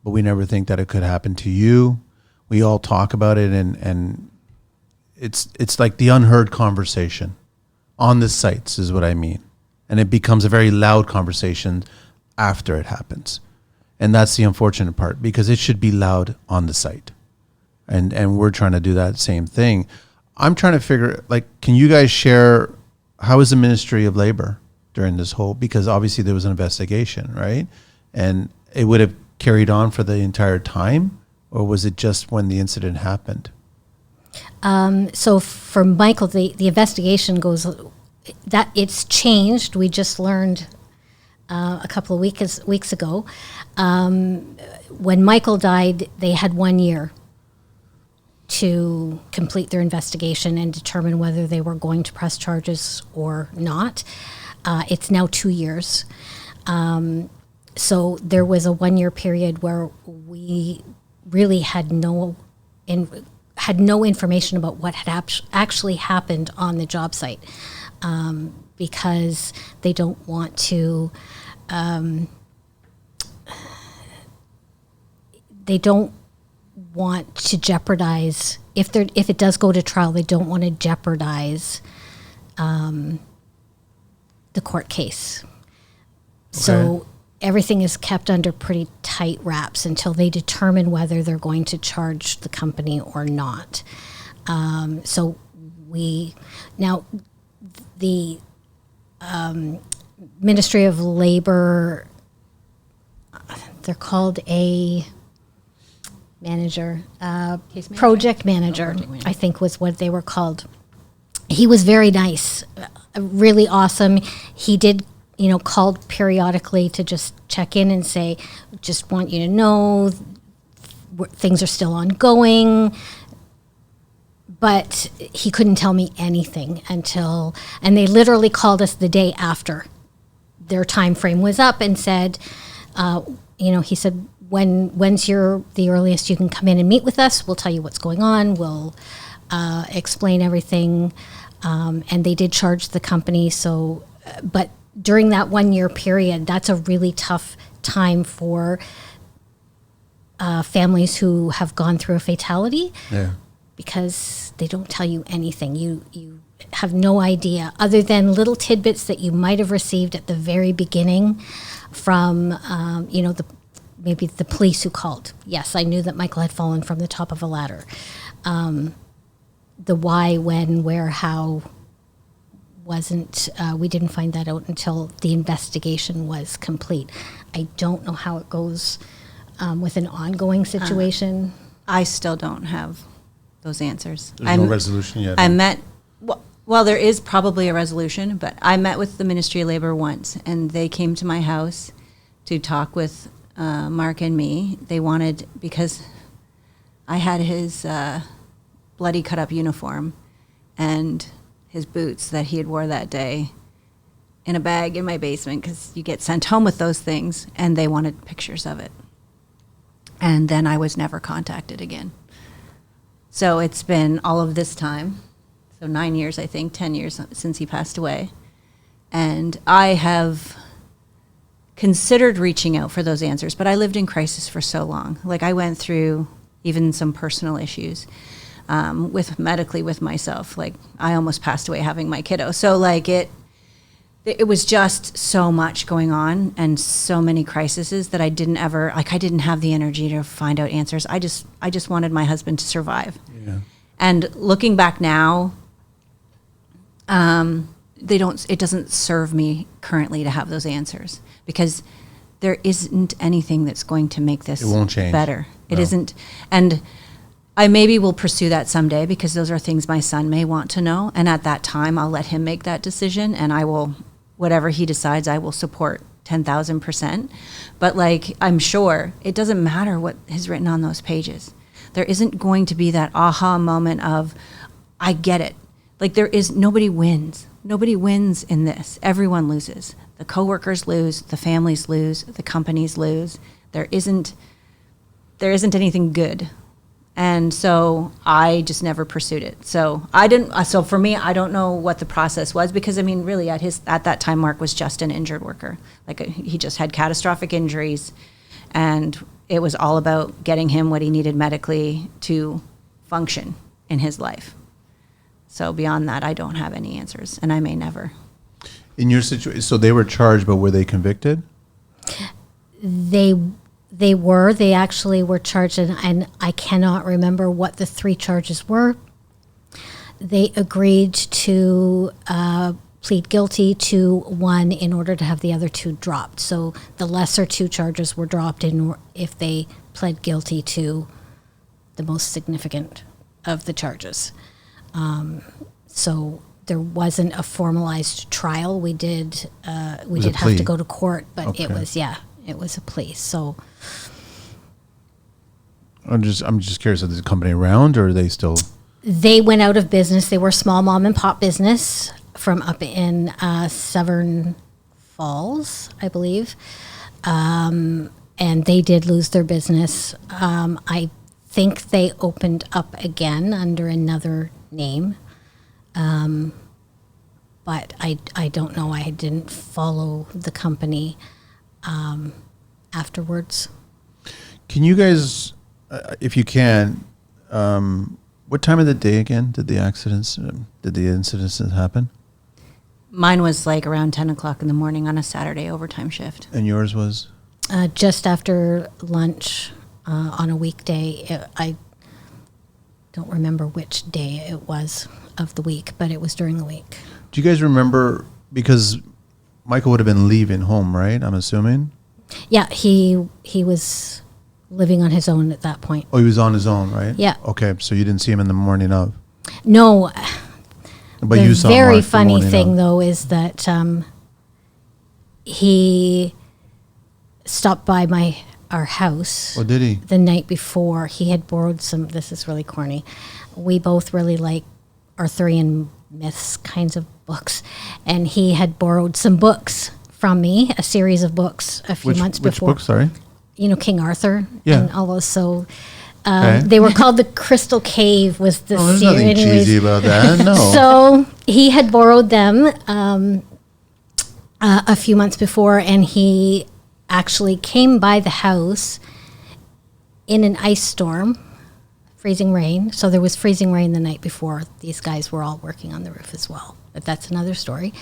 but we never think that it could happen to you. We all talk about it, and it's like the unheard conversation on the sites is what I mean. And it becomes a very loud conversation after it happens. And that's the unfortunate part, because it should be loud on the site. And we're trying to do that same thing. I'm trying to figure, can you guys share, how is the Ministry of Labor during this whole, because obviously there was an investigation, right? And it would have carried on for the entire time, or was it just when the incident happened? So for Michael, the investigation goes, that it's changed. We just learned a couple of weeks ago. When Michael died, they had 1 year to complete their investigation and determine whether they were going to press charges or not. It's now 2 years. So there was a 1 year period where we really had no information about what had actually happened on the job site, because they don't want to. They don't want to jeopardize, if it does go to trial, they don't want to jeopardize the court case. Okay. So everything is kept under pretty tight wraps until they determine whether they're going to charge the company or not. So the Ministry of Labor, they're called a manager, project manager, I think was what they were called. He was very nice, really awesome. He did, called periodically to just check in and say, just want you to know things are still ongoing. But he couldn't tell me anything and they literally called us the day after their time frame was up and said, he said, when's the earliest you can come in and meet with us? We'll tell you what's going on. We'll explain everything. And they did charge the company. So, but during that 1 year period, that's a really tough time for families who have gone through a fatality. Yeah. because they don't tell you anything. You have no idea other than little tidbits that you might have received at the very beginning from, maybe the police who called. Yes, I knew that Michael had fallen from the top of a ladder. The why, when, where, how wasn't, we didn't find that out until the investigation was complete. I don't know how it goes with an ongoing situation. I still don't have those answers. There's no resolution yet. I met, well, there is probably a resolution, but I met with the Ministry of Labor once, and they came to my house to talk with Mark and me. They wanted, because I had his bloody cut up uniform and his boots that he had wore that day in a bag in my basement, because you get sent home with those things, and they wanted pictures of it. And then I was never contacted again. So it's been all of this time, so 9 years, I think, 10 years since he passed away. And I have considered reaching out for those answers, but I lived in crisis for so long. Like, I went through even some personal issues medically with myself. Like, I almost passed away having my kiddo. So like it was just so much going on and so many crises that I didn't have the energy to find out answers. I just wanted my husband to survive. Yeah. And looking back now, it doesn't serve me currently to have those answers, because there isn't anything that's going to make this It won't change. better. It No. isn't. And I maybe will pursue that someday, because those are things my son may want to know. And at that time, I'll let him make that decision, and I will, whatever he decides, I will support 10,000%. But like, I'm sure it doesn't matter what is written on those pages. There isn't going to be that aha moment of, I get it. Like, nobody wins. Nobody wins in this. Everyone loses. The coworkers lose, the families lose, the companies lose. There isn't anything good. And so I just never pursued it. So for me, I don't know what the process was, because I mean, really at that time, Mark was just an injured worker. Like, he just had catastrophic injuries, and it was all about getting him what he needed medically to function in his life. So beyond that, I don't have any answers, and I may never. In your situation, so they were charged, but were they convicted? They actually were charged, and I cannot remember what the 3 charges were. They agreed to plead guilty to 1 in order to have the other 2 dropped. So the lesser 2 charges were dropped if they pled guilty to the most significant of the charges. So there wasn't a formalized trial. We did have to go to court, but Okay. it was a plea. So I'm just curious, is the company around, or are they still? they went out of business. They were a small mom and pop business from up in Severn Falls, I believe. And they did lose their business. I think they opened up again under another name. But I don't know. I didn't follow the company afterwards. Can you guys, if you can, what time of the day again did the incidents happen? Mine was like around 10 o'clock in the morning on a Saturday overtime shift. And yours was? Just after lunch on a weekday. I don't remember which day it was of the week, but it was during the week. Do you guys remember, because Michael would have been leaving home, right? I'm assuming? Yeah, he was living on his own at that point. Oh, he was on his own, right? Yeah. Okay, so you didn't see him in the morning of? No. But the you saw very Mark the funny morning thing, of. though, is that he stopped by our house. Oh, did he? The night before. He had borrowed some, this is really corny, we both really like Arthurian myths kinds of books, and he had borrowed some books from me, a series of books a few months before. Which book, sorry? You know, King Arthur Yeah. and all those. So Okay. they were called the Crystal Cave was the Oh, there's series. nothing cheesy about that. No. So he had borrowed them a few months before, and he actually came by the house in an ice storm freezing rain. So there was freezing rain the night before. These guys were all working on the roof as well. But that's another story.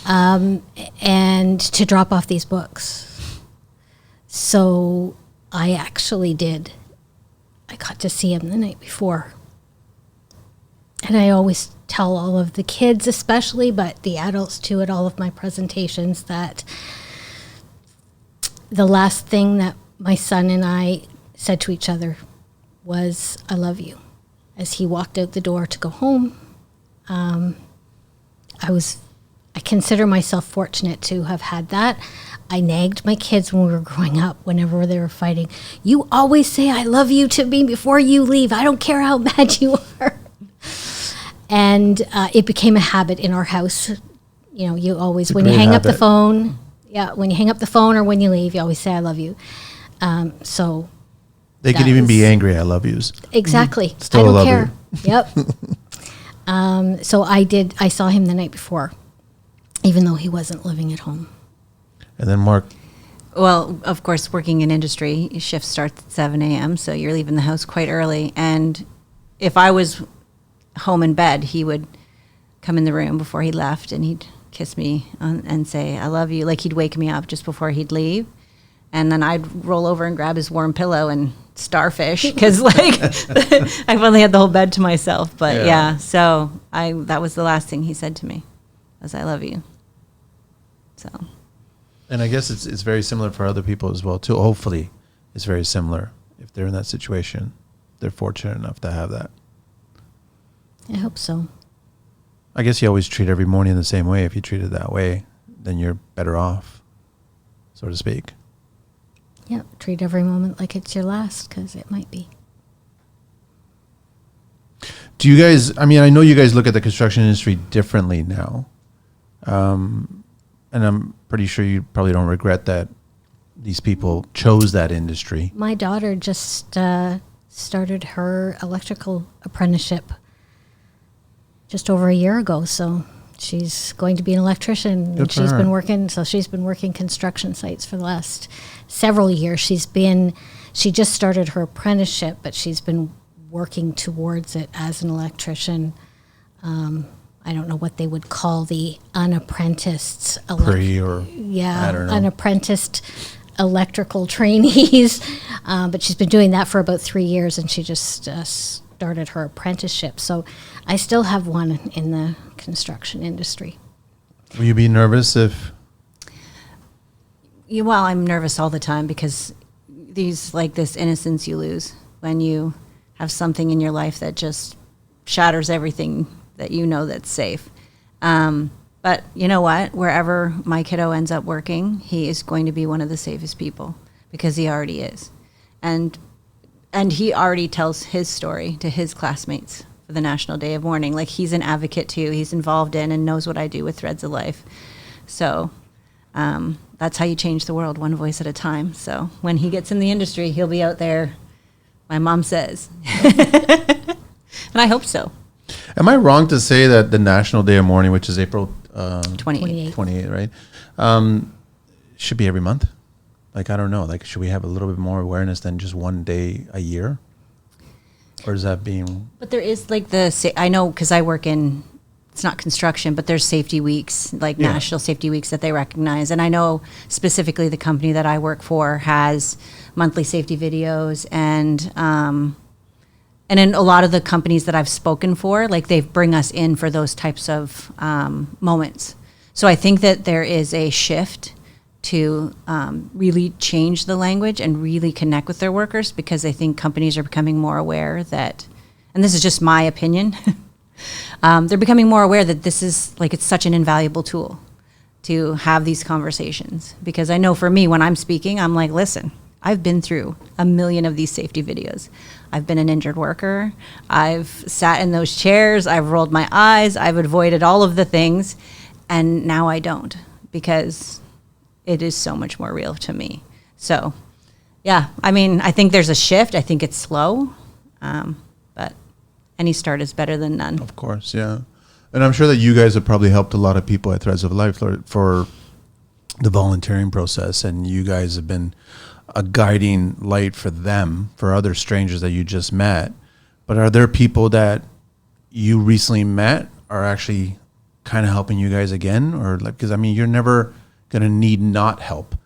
And to drop off these books. So I actually did. I got to see him the night before. And I always tell all of the kids especially, but the adults too at all of my presentations, that the last thing that my son and I said to each other was, I love you. As he walked out the door to go home, I consider myself fortunate to have had that. I nagged my kids when we were growing up, whenever they were fighting. You always say I love you to me before you leave. I don't care how mad you are. And it became a habit in our house. You know, you always, when you hang up the phone, when you hang up the phone or when you leave, you always say I love you. So they can even be angry I love yous. Exactly. Still I don't love care. you. Yep. So I saw him the night before, even though he wasn't living at home. And then Mark. Well, of course, working in industry, your shift starts at 7 a.m., so you're leaving the house quite early. And if I was home in bed, he would come in the room before he left, and he'd kiss me and say, I love you. Like, he'd wake me up just before he'd leave. And then I'd roll over and grab his warm pillow and starfish, because, like, I've only had the whole bed to myself. But, so that was the last thing he said to me, was I love you. So... And I guess it's very similar for other people as well, too. Hopefully, it's very similar. If they're in that situation, they're fortunate enough to have that. I hope so. I guess you always treat every morning the same way. If you treat it that way, then you're better off, so to speak. Yeah, treat every moment like it's your last, because it might be. Do you guys, I mean, I know you guys look at the construction industry differently now. And I'm pretty sure you probably don't regret that these people chose that industry. My daughter just started her electrical apprenticeship just over a year ago, so she's going to be an electrician. And she's been working construction sites for the last several years. She just started her apprenticeship, but she's been working towards it as an electrician. I don't know what they would call the unapprenticed, unapprenticed electrical trainees. But she's been doing that for about 3 years, and she just started her apprenticeship. So I still have one in the construction industry. Will you be nervous if? Well, I'm nervous all the time, because this innocence you lose when you have something in your life that just shatters everything that you know that's safe. But you know what? Wherever my kiddo ends up working, he is going to be one of the safest people, because he already is. And he already tells his story to his classmates for the National Day of Mourning. Like, he's an advocate too. He's involved in and knows what I do with Threads of Life. So that's how you change the world, one voice at a time. So when he gets in the industry, he'll be out there, my mom says. And I hope so. Am I wrong to say that the National Day of Mourning, which is April 28th, right? Should be every month? Like, I don't know. Like, should we have a little bit more awareness than just one day a year? Or is that being... But there is, like, I know, because I work in, it's not construction, but there's safety weeks, like national safety weeks that they recognize. And I know specifically the company that I work for has monthly safety videos, and in a lot of the companies that I've spoken for, like, they bring us in for those types of moments. So I think that there is a shift to really change the language and really connect with their workers, because I think companies are becoming more aware that, and this is just my opinion, they're becoming more aware that this is, like, it's such an invaluable tool to have these conversations. Because I know for me, when I'm speaking, I'm like, listen, I've been through a million of these safety videos. I've been an injured worker. I've sat in those chairs. I've rolled my eyes. I've avoided all of the things. And now I don't, because it is so much more real to me. So, yeah, I mean, I think there's a shift. I think it's slow. But any start is better than none. Of course, yeah. And I'm sure that you guys have probably helped a lot of people at Threads of Life for the volunteering process. And you guys have been a guiding light for them, for other strangers that you just met, But are there people that you recently met are actually kind of helping you guys again? Or like, because I mean, you're never going to need not help.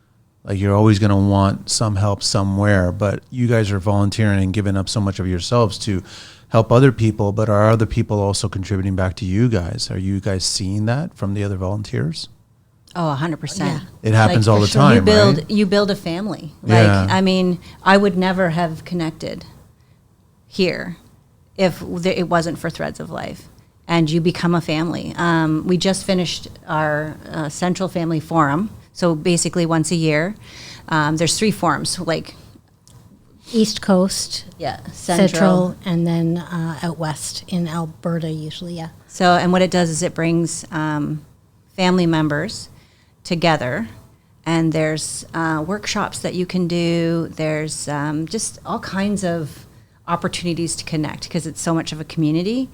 Like you're always going to want some help somewhere, but you guys are volunteering and giving up so much of yourselves to help other people. But are other people also contributing back to you guys? Are you guys seeing that from the other volunteers? Oh, 100%. Yeah. It happens Like, all the for sure. time, right? You build a family. Like, Yeah. I mean, I would never have connected here if it wasn't for Threads of Life. And you become a family. We just finished our Central Family Forum. So basically once a year, there's 3 forums, like East Coast, yeah, Central, and then out west in Alberta usually, yeah. So, and what it does is it brings family members together, and there's workshops that you can do. There's just all kinds of opportunities to connect because it's so much of a community,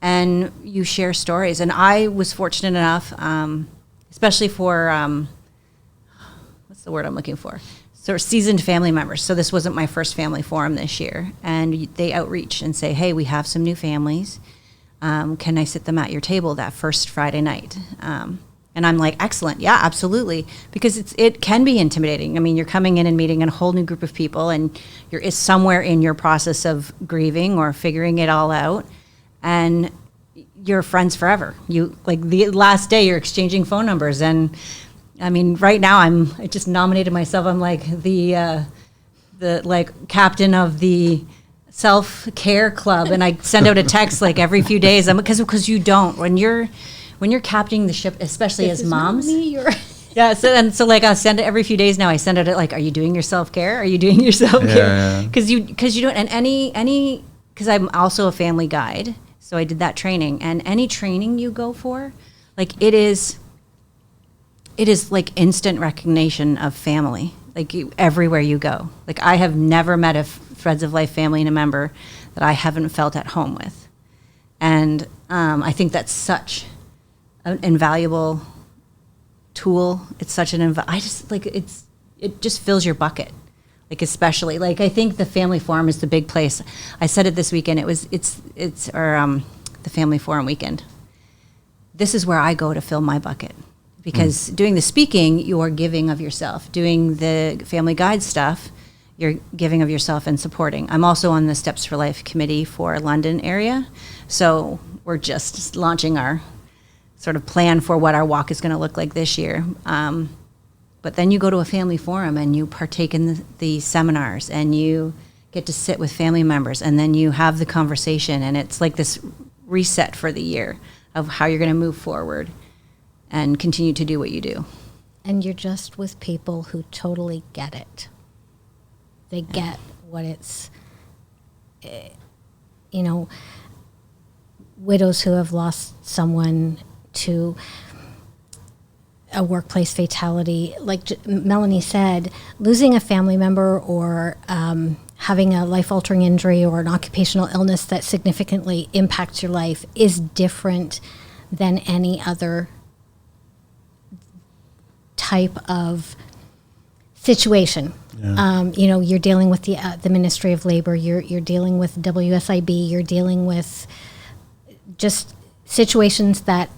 and you share stories. And I was fortunate enough, especially for what's the word I'm looking for? Sort of seasoned family members. So this wasn't my first family forum this year, and they outreach and say, "Hey, we have some new families. Can I sit them at your table that first Friday night?" And I'm like, excellent. Yeah, absolutely. Because it can be intimidating. I mean, you're coming in and meeting a whole new group of people, and you're somewhere in your process of grieving or figuring it all out. And you're friends forever. You, like, the last day you're exchanging phone numbers. And I mean, right now I just nominated myself. I'm like the like captain of the self-care club, and I send out a text like every few days. Because you don't, when you're captaining the ship, especially as moms. Yeah, so like I send it every few days now. I send it like, are you doing your self-care? Are you doing your self-care? Because you don't. And because I'm also a family guide, so I did that training. And any training you go for, like it is like instant recognition of family. Like everywhere you go. Like I have never met a Threads of Life family and a member that I haven't felt at home with, and I think that's such an invaluable tool. It's such an I just like it just fills your bucket. Like especially like I think the family forum is the big place. I said it this weekend. It's the family forum weekend. This is where I go to fill my bucket. Because doing the speaking, you're giving of yourself. Doing the family guide stuff, you're giving of yourself and supporting. I'm also on the Steps for Life committee for London area. So we're just launching our sort of plan for what our walk is going to look like this year. But then you go to a family forum and you partake in the seminars and you get to sit with family members and then you have the conversation, and it's like this reset for the year of how you're going to move forward and continue to do what you do. And you're just with people who totally get it. They get what it's, widows who have lost someone to a workplace fatality. Like Melanie said, losing a family member or having a life-altering injury or an occupational illness that significantly impacts your life is different than any other type of situation. Yeah. You're dealing with the Ministry of Labor. You're dealing with WSIB. You're dealing with just situations that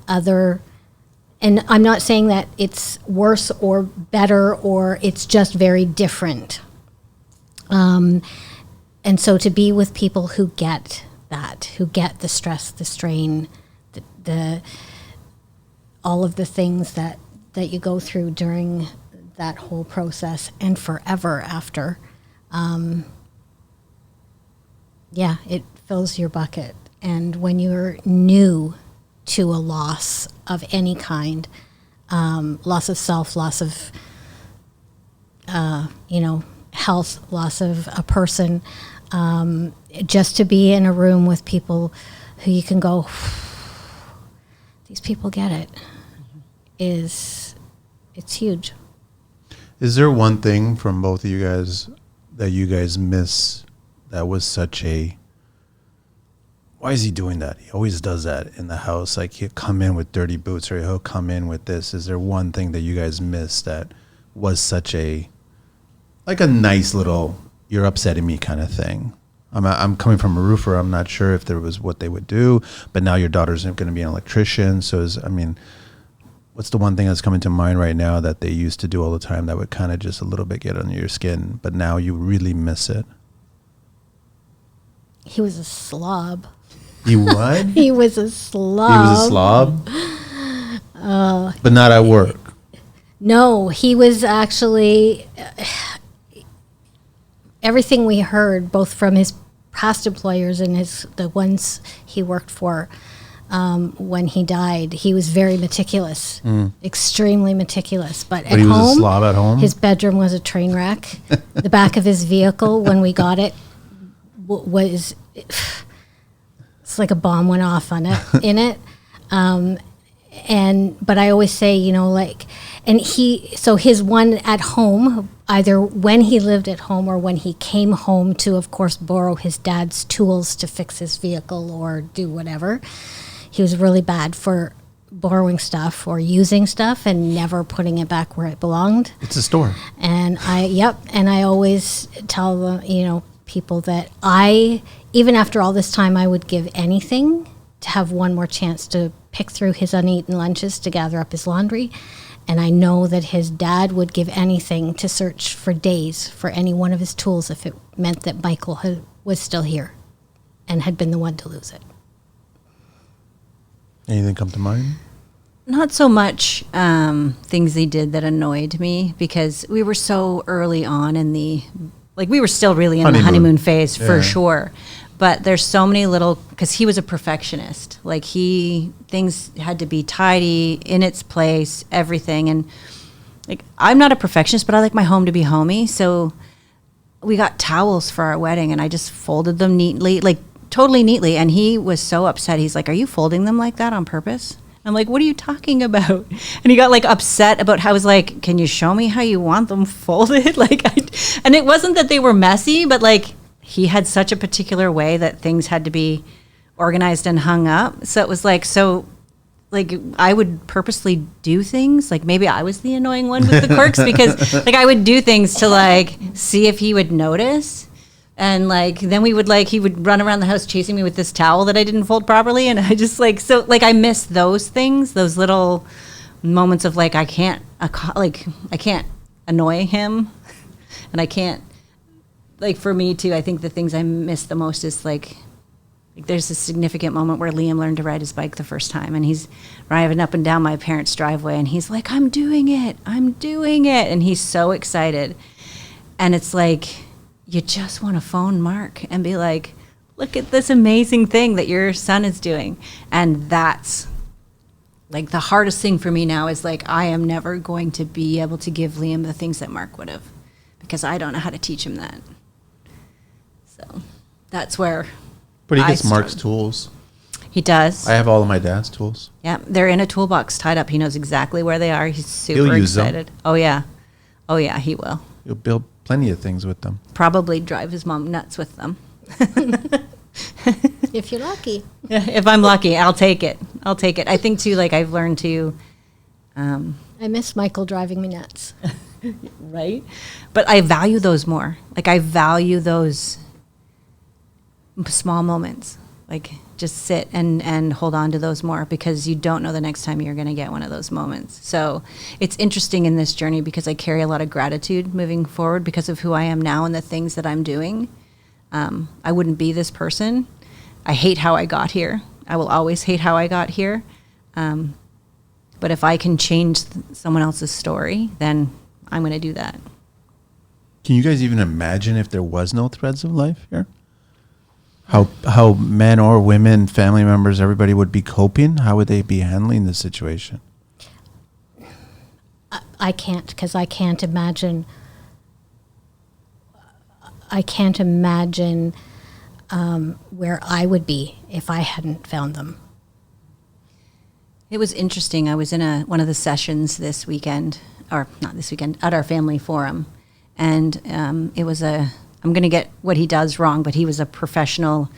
and I'm not saying that it's worse or better or it's just very different. And so to be with people who get that, who get the stress, the strain, the all of the things that you go through during that whole process and forever after, it fills your bucket. And when you're new to a loss of any kind, loss of self, loss of, health, loss of a person, just to be in a room with people who you can go, these people get it, it's huge. Is there one thing from both of you guys that you guys miss that was such a, why is he doing that? He always does that in the house. Like he'll come in with dirty boots or he'll come in with this. Is there one thing that you guys miss that was such a, like a nice little, you're upsetting me kind of thing? I'm coming from a roofer. I'm not sure if there was what they would do, but now your daughter's going to be an electrician. So what's the one thing that's coming to mind right now that they used to do all the time that would kind of just a little bit get under your skin, but now you really miss it? He was a slob. He what? He was a slob. He was a slob? But not at work. No, he was actually everything we heard, both from his past employers and the ones he worked for when he died. He was very meticulous, extremely meticulous. But at he was home, a slob at home? his bedroom was a train wreck. The back of his vehicle, when we got it, was it's like a bomb went off on it in it. But I always say, his one at home, either when he lived at home or when he came home to, of course, borrow his dad's tools to fix his vehicle or do whatever. He was really bad for borrowing stuff or using stuff and never putting it back where it belonged. It's a store. And I always tell them, people that even after all this time, I would give anything to have one more chance to pick through his uneaten lunches to gather up his laundry. And I know that his dad would give anything to search for days for any one of his tools if it meant that Michael was still here and had been the one to lose it. Anything come to mind? Not so much things they did that annoyed me, because we were so early on in we were still really in the honeymoon phase for sure. But there's so many because he was a perfectionist. Things had to be tidy, in its place, everything. And I'm not a perfectionist, but I like my home to be homey. So we got towels for our wedding, and I just folded them neatly, totally neatly. And he was so upset. He's like, "Are you folding them like that on purpose?" I'm like, "What are you talking about?" And he got upset about how I was like, "Can you show me how you want them folded?" And it wasn't that they were messy, but he had such a particular way that things had to be organized and hung up. So it was I would purposely do things. Maybe I was the annoying one with the quirks because I would do things to see if he would notice. And then he would run around the house chasing me with this towel that I didn't fold properly. And I just I miss those things, those little moments of I can't annoy him, and I can't, for me too, I think the things I miss the most is there's a significant moment where Liam learned to ride his bike the first time, and he's driving up and down my parents' driveway, and he's like, I'm doing it. And he's so excited. And it's you just want to phone Mark and be like, look at this amazing thing that your son is doing. And that's the hardest thing for me now is I am never going to be able to give Liam the things that Mark would have, because I don't know how to teach him that. So that's where. But he gets Mark's tools. He does. I have all of my dad's tools. Yeah, they're in a toolbox tied up. He knows exactly where they are. He's super excited. Them. Oh yeah, he will. You'll build plenty of things with them. Probably drive his mom nuts with them. If you're lucky. Yeah, if I'm lucky, I'll take it. I think too, I've learned to. I miss Michael driving me nuts. Right? But I value those more. I value those small moments. Just sit and hold on to those more, because you don't know the next time you're going to get one of those moments. So it's interesting in this journey because I carry a lot of gratitude moving forward because of who I am now and the things that I'm doing. I wouldn't be this person. I hate how I got here. I will always hate how I got here. But if I can change someone else's story, then I'm going to do that. Can you guys even imagine if there was no threads of life here? How men or women, family members, everybody would be coping? How would they be handling the situation? I can't, because I can't imagine. Where I would be if I hadn't found them. It was interesting. I was in one of the sessions this weekend, or not this weekend, at our family forum, and it was I'm going to get what he does wrong, but he was a professional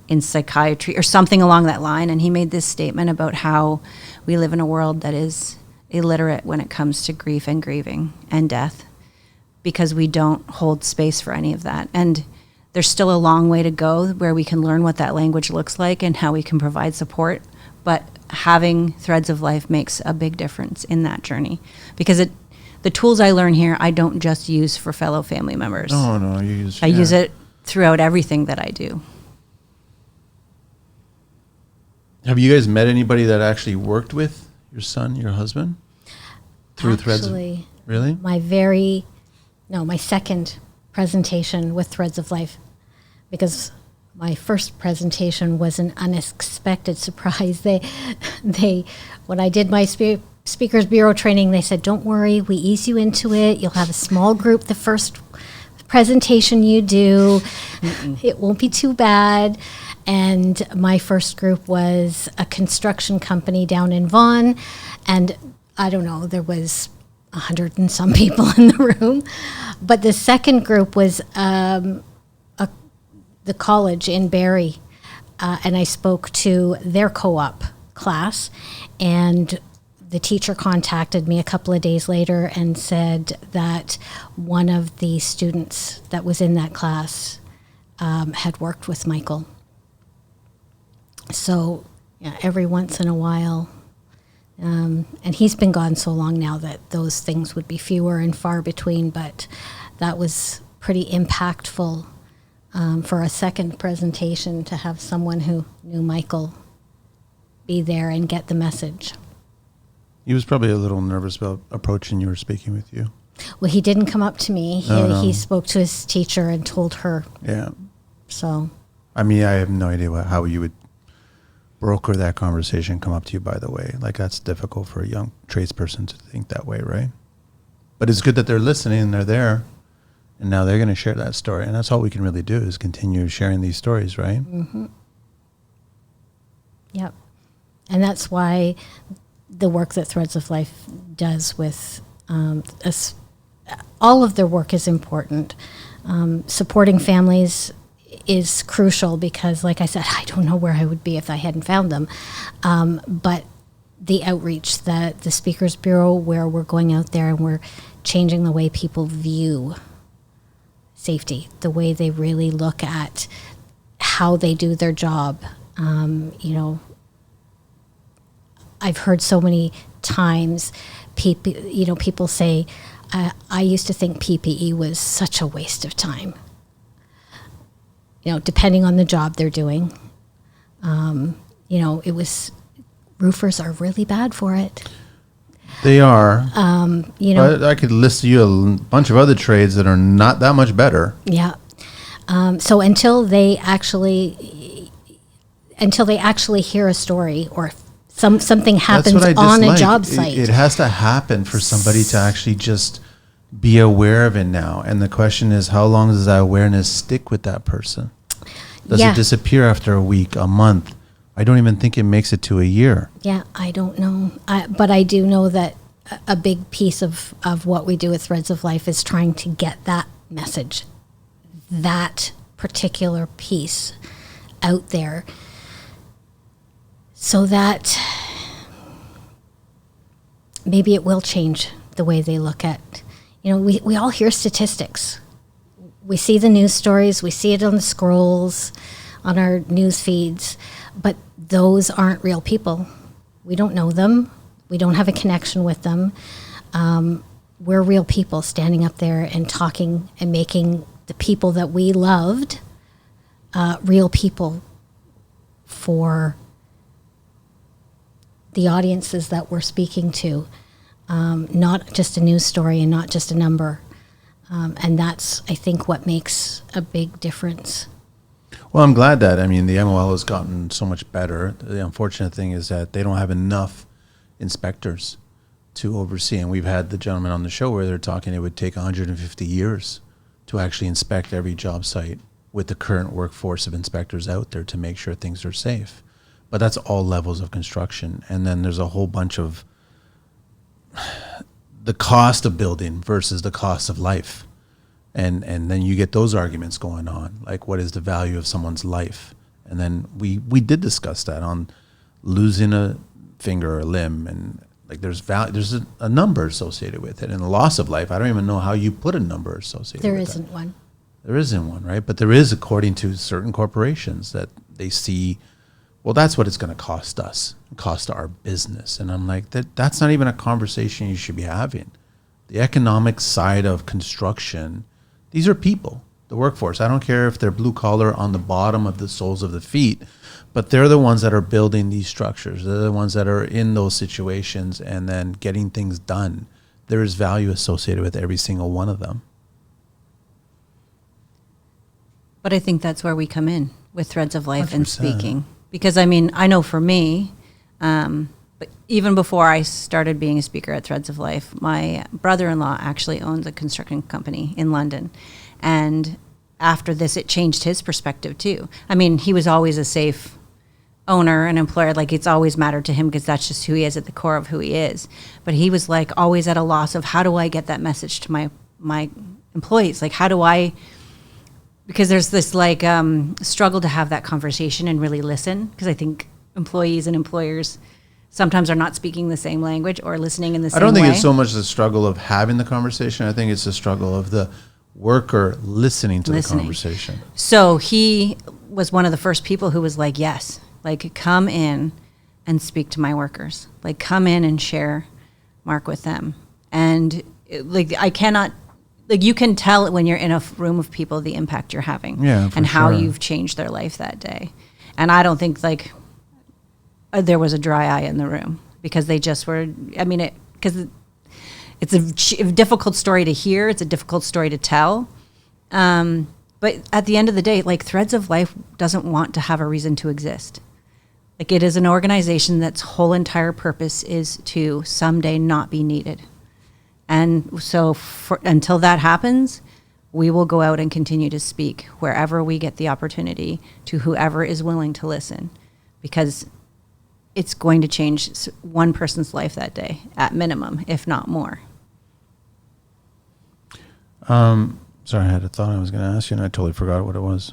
in psychiatry or something along that line. And he made this statement about how we live in a world that is illiterate when it comes to grief and grieving and death, because we don't hold space for any of that. And there's still a long way to go where we can learn what that language looks like and how we can provide support. But having Threads of Life makes a big difference in that journey, because the tools I learn here, I don't just use for fellow family members. No, I use it throughout everything that I do. Have you guys met anybody that actually worked with your son, your husband, through Threads? Actually, Really? My second presentation with Threads of Life, because my first presentation was an unexpected surprise. They when I did my Speakers Bureau training, they said, don't worry, we ease you into it. You'll have a small group the first presentation you do. It won't be too bad. And my first group was a construction company down in Vaughan. And I don't know, there was 100 and some people in the room. But the second group was the college in Barrie. And I spoke to their co-op class. And the teacher contacted me a couple of days later and said that one of the students that was in that class had worked with Michael. So, yeah, every once in a while, and he's been gone so long now that those things would be fewer and far between, but that was pretty impactful for a second presentation to have someone who knew Michael be there and get the message. He was probably a little nervous about approaching you or speaking with you. Well, he didn't come up to me. He spoke to his teacher and told her. Yeah. So. I mean, I have no idea how you would broker that conversation, come up to you, by the way. Like, that's difficult for a young tradesperson to think that way, right? But it's good that they're listening and they're there. And now they're going to share that story. And that's all we can really do is continue sharing these stories, right? Mm-hmm. Yep. And that's why the work that Threads of Life does with us, all of their work is important. Supporting families is crucial because, like I said, I don't know where I would be if I hadn't found them. But the outreach, the Speakers Bureau, where we're going out there and we're changing the way people view safety, the way they really look at how they do their job. I've heard so many times people say, I used to think PPE was such a waste of time. Depending on the job they're doing. Roofers are really bad for it. They are. I could list you a bunch of other trades that are not that much better. Yeah. So until they actually hear a story or something happens on a job site. It has to happen for somebody to actually just be aware of it now. And the question is, how long does that awareness stick with that person? Does it disappear after a week, a month? I don't even think it makes it to a year. Yeah, I don't know. But I do know that a big piece of what we do with Threads of Life is trying to get that message, that particular piece out there, so that maybe it will change the way they look at, we all hear statistics. We see the news stories, we see it on the scrolls, on our news feeds, but those aren't real people. We don't know them. We don't have a connection with them. We're real people standing up there and talking and making the people that we loved real people for the audiences that we're speaking to, not just a news story and not just a number. And that's, I think, what makes a big difference. Well, I'm glad that, the MOL has gotten so much better. The unfortunate thing is that they don't have enough inspectors to oversee. And we've had the gentleman on the show where they're talking it would take 150 years to actually inspect every job site with the current workforce of inspectors out there to make sure things are safe. But that's all levels of construction. And then there's a whole bunch of the cost of building versus the cost of life. And then you get those arguments going on, like what is the value of someone's life? And then we did discuss that on losing a finger or a limb, and like there's a number associated with it, and the loss of life. I don't even know how you put a number associated with it. There isn't one. There isn't one, right? But there is, according to certain corporations, that they see, well, that's what it's going to cost us, cost our business. And I'm like, that's not even a conversation you should be having. The economic side of construction, these are people, the workforce. I don't care if they're blue collar on the bottom of the soles of the feet, but they're the ones that are building these structures. They're the ones that are in those situations and then getting things done. There is value associated with every single one of them. But I think that's where we come in with Threads of Life 100%. and speaking. Because, I mean, I know for me, but even before I started being a speaker at Threads of Life, my brother-in-law actually owns a construction company in London. And after this, it changed his perspective too. I mean, he was always a safe owner and employer. Like, it's always mattered to him because that's just who he is at the core of who he is. But he was like always at a loss of, how do I get that message to my employees? Like, how do I... Because there's this like struggle to have that conversation and really listen, because I think employees and employers sometimes are not speaking the same language or listening in the same way. I don't think it's so much the struggle of having the conversation. I think it's the struggle of the worker listening to the conversation. So he was one of the first people who was like, yes, like, come in and speak to my workers. Like, come in and share Mark with them. And like, I cannot... Like, you can tell when you're in a room of people the impact you're having, and how you've changed their life that day. And I don't think like there was a dry eye in the room, because they just were. I mean, because it's a difficult story to hear. It's a difficult story to tell. But at the end of the day, like, Threads of Life doesn't want to have a reason to exist. Like, it is an organization that's whole entire purpose is to someday not be needed. And so until that happens, we will go out and continue to speak wherever we get the opportunity to whoever is willing to listen, because it's going to change one person's life that day at minimum, if not more. Sorry, I had a thought I was going to ask you and I totally forgot what it was.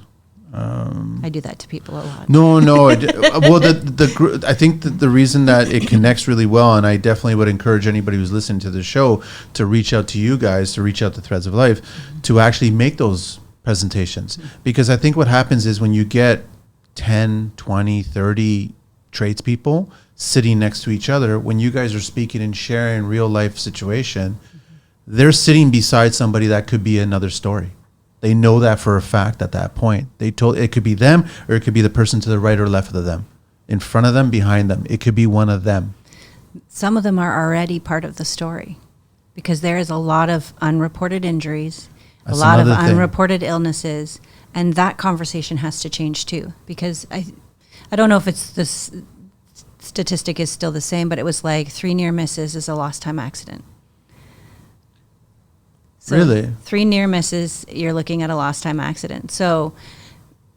I do that to people a lot. No. Well, I think that the reason that it connects really well, and I definitely would encourage anybody who's listening to the show to reach out to you guys, to reach out to Threads of Life, to actually make those presentations. Because I think what happens is when you get 10, 20, 30 tradespeople sitting next to each other, when you guys are speaking and sharing real life situation, they're sitting beside somebody that could be another story. They know that for a fact at that point. It could be them, or it could be the person to the right or left of them, in front of them, behind them. It could be one of them. Some of them are already part of the story, because there is a lot of unreported injuries, a lot of unreported illnesses, and that conversation has to change too. Because I don't know if it's this statistic is still the same, but it was like 3 near misses is a lost time accident. So really? 3 near misses, you're looking at a lost time accident. So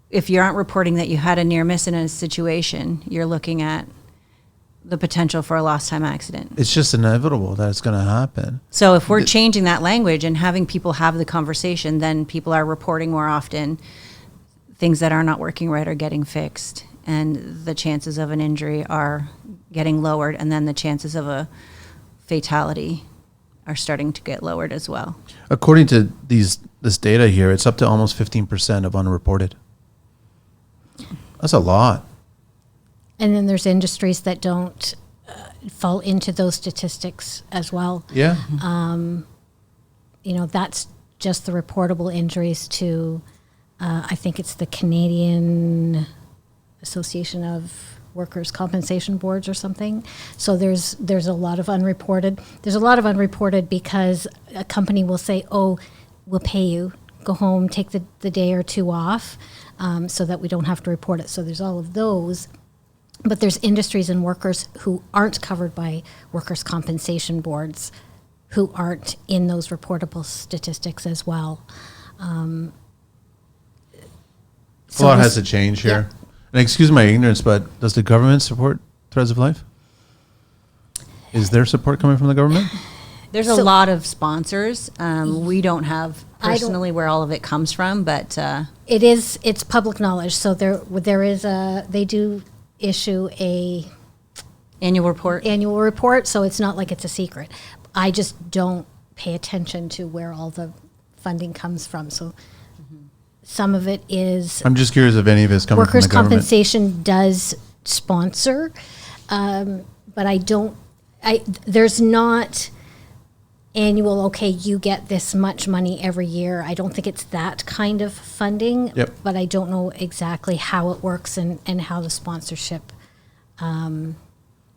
if you aren't reporting that you had a near miss in a situation, you're looking at the potential for a lost time accident. It's just inevitable that it's going to happen. So if we're changing that language and having people have the conversation, then people are reporting more often. Things that are not working right are getting fixed, and the chances of an injury are getting lowered, and then the chances of a fatality are starting to get lowered as well. According to this data here, it's up to almost 15% of unreported. That's a lot. And then there's industries that don't fall into those statistics as well. Yeah. That's just the reportable injuries to, I think it's the Canadian Association of Workers' Compensation Boards or something. So there's a lot of unreported. There's a lot of unreported because a company will say, oh, we'll pay you, go home, take the day or two off, so that we don't have to report it. So there's all of those. But there's industries and workers who aren't covered by workers' compensation boards, who aren't in those reportable statistics as well. A lot has to change here. Yeah. And excuse my ignorance, but does the government support Threads of Life? Is there support coming from the government? There's a lot of sponsors. We don't have personally where all of it comes from, but it's public knowledge. So they do issue a annual report. So it's not like it's a secret. I just don't pay attention to where all the funding comes from. So some of it is I'm just curious if any of it's coming from workers' the government. compensation does sponsor, but there's not annual, okay, you get this much money every year. I don't think it's that kind of funding, Yep. but I don't know exactly how it works and how the sponsorship.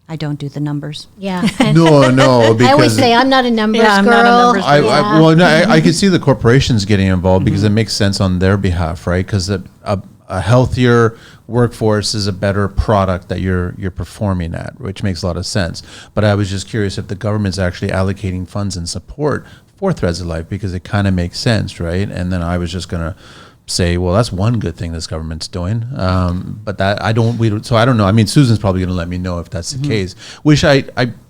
I don't do the numbers. Yeah. And No, because I always say I'm not a numbers Yeah, I'm girl. not a numbers I, girl. I, well, no, I could see the corporations getting involved because it makes sense on their behalf, right? Because a healthier workforce is a better product that you're performing at, which makes a lot of sense. But I was just curious if the government's actually allocating funds and support for Threads of Life because it kind of makes sense, right? And then I was just gonna say, well, that's one good thing this government's doing. But that so I don't know. I mean, Susan's probably going to let me know if that's the case, which I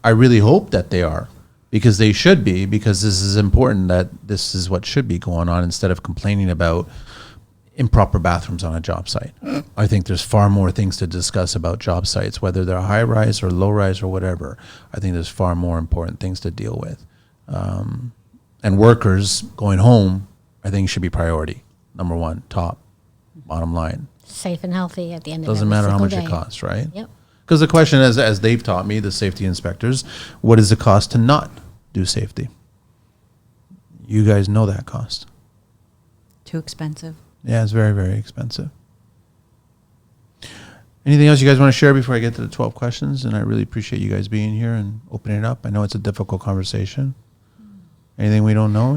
really hope that they are, because they should be, because this is important, that this is what should be going on instead of complaining about improper bathrooms on a job site. I think there's far more things to discuss about job sites, whether they're high rise or low rise or whatever. I think there's far more important things to deal with. And workers going home, I think should be priority. Number one, top, bottom line. Safe and healthy at the end of Doesn't every matter how single much day. it costs, right? Yep. Because the question is, as they've taught me, the safety inspectors, what is the cost to not do safety? You guys know that cost. Too expensive. Yeah, it's very, very expensive. Anything else you guys want to share before I get to the 12 questions? And I really appreciate you guys being here and opening it up. I know it's a difficult conversation. Anything we don't know?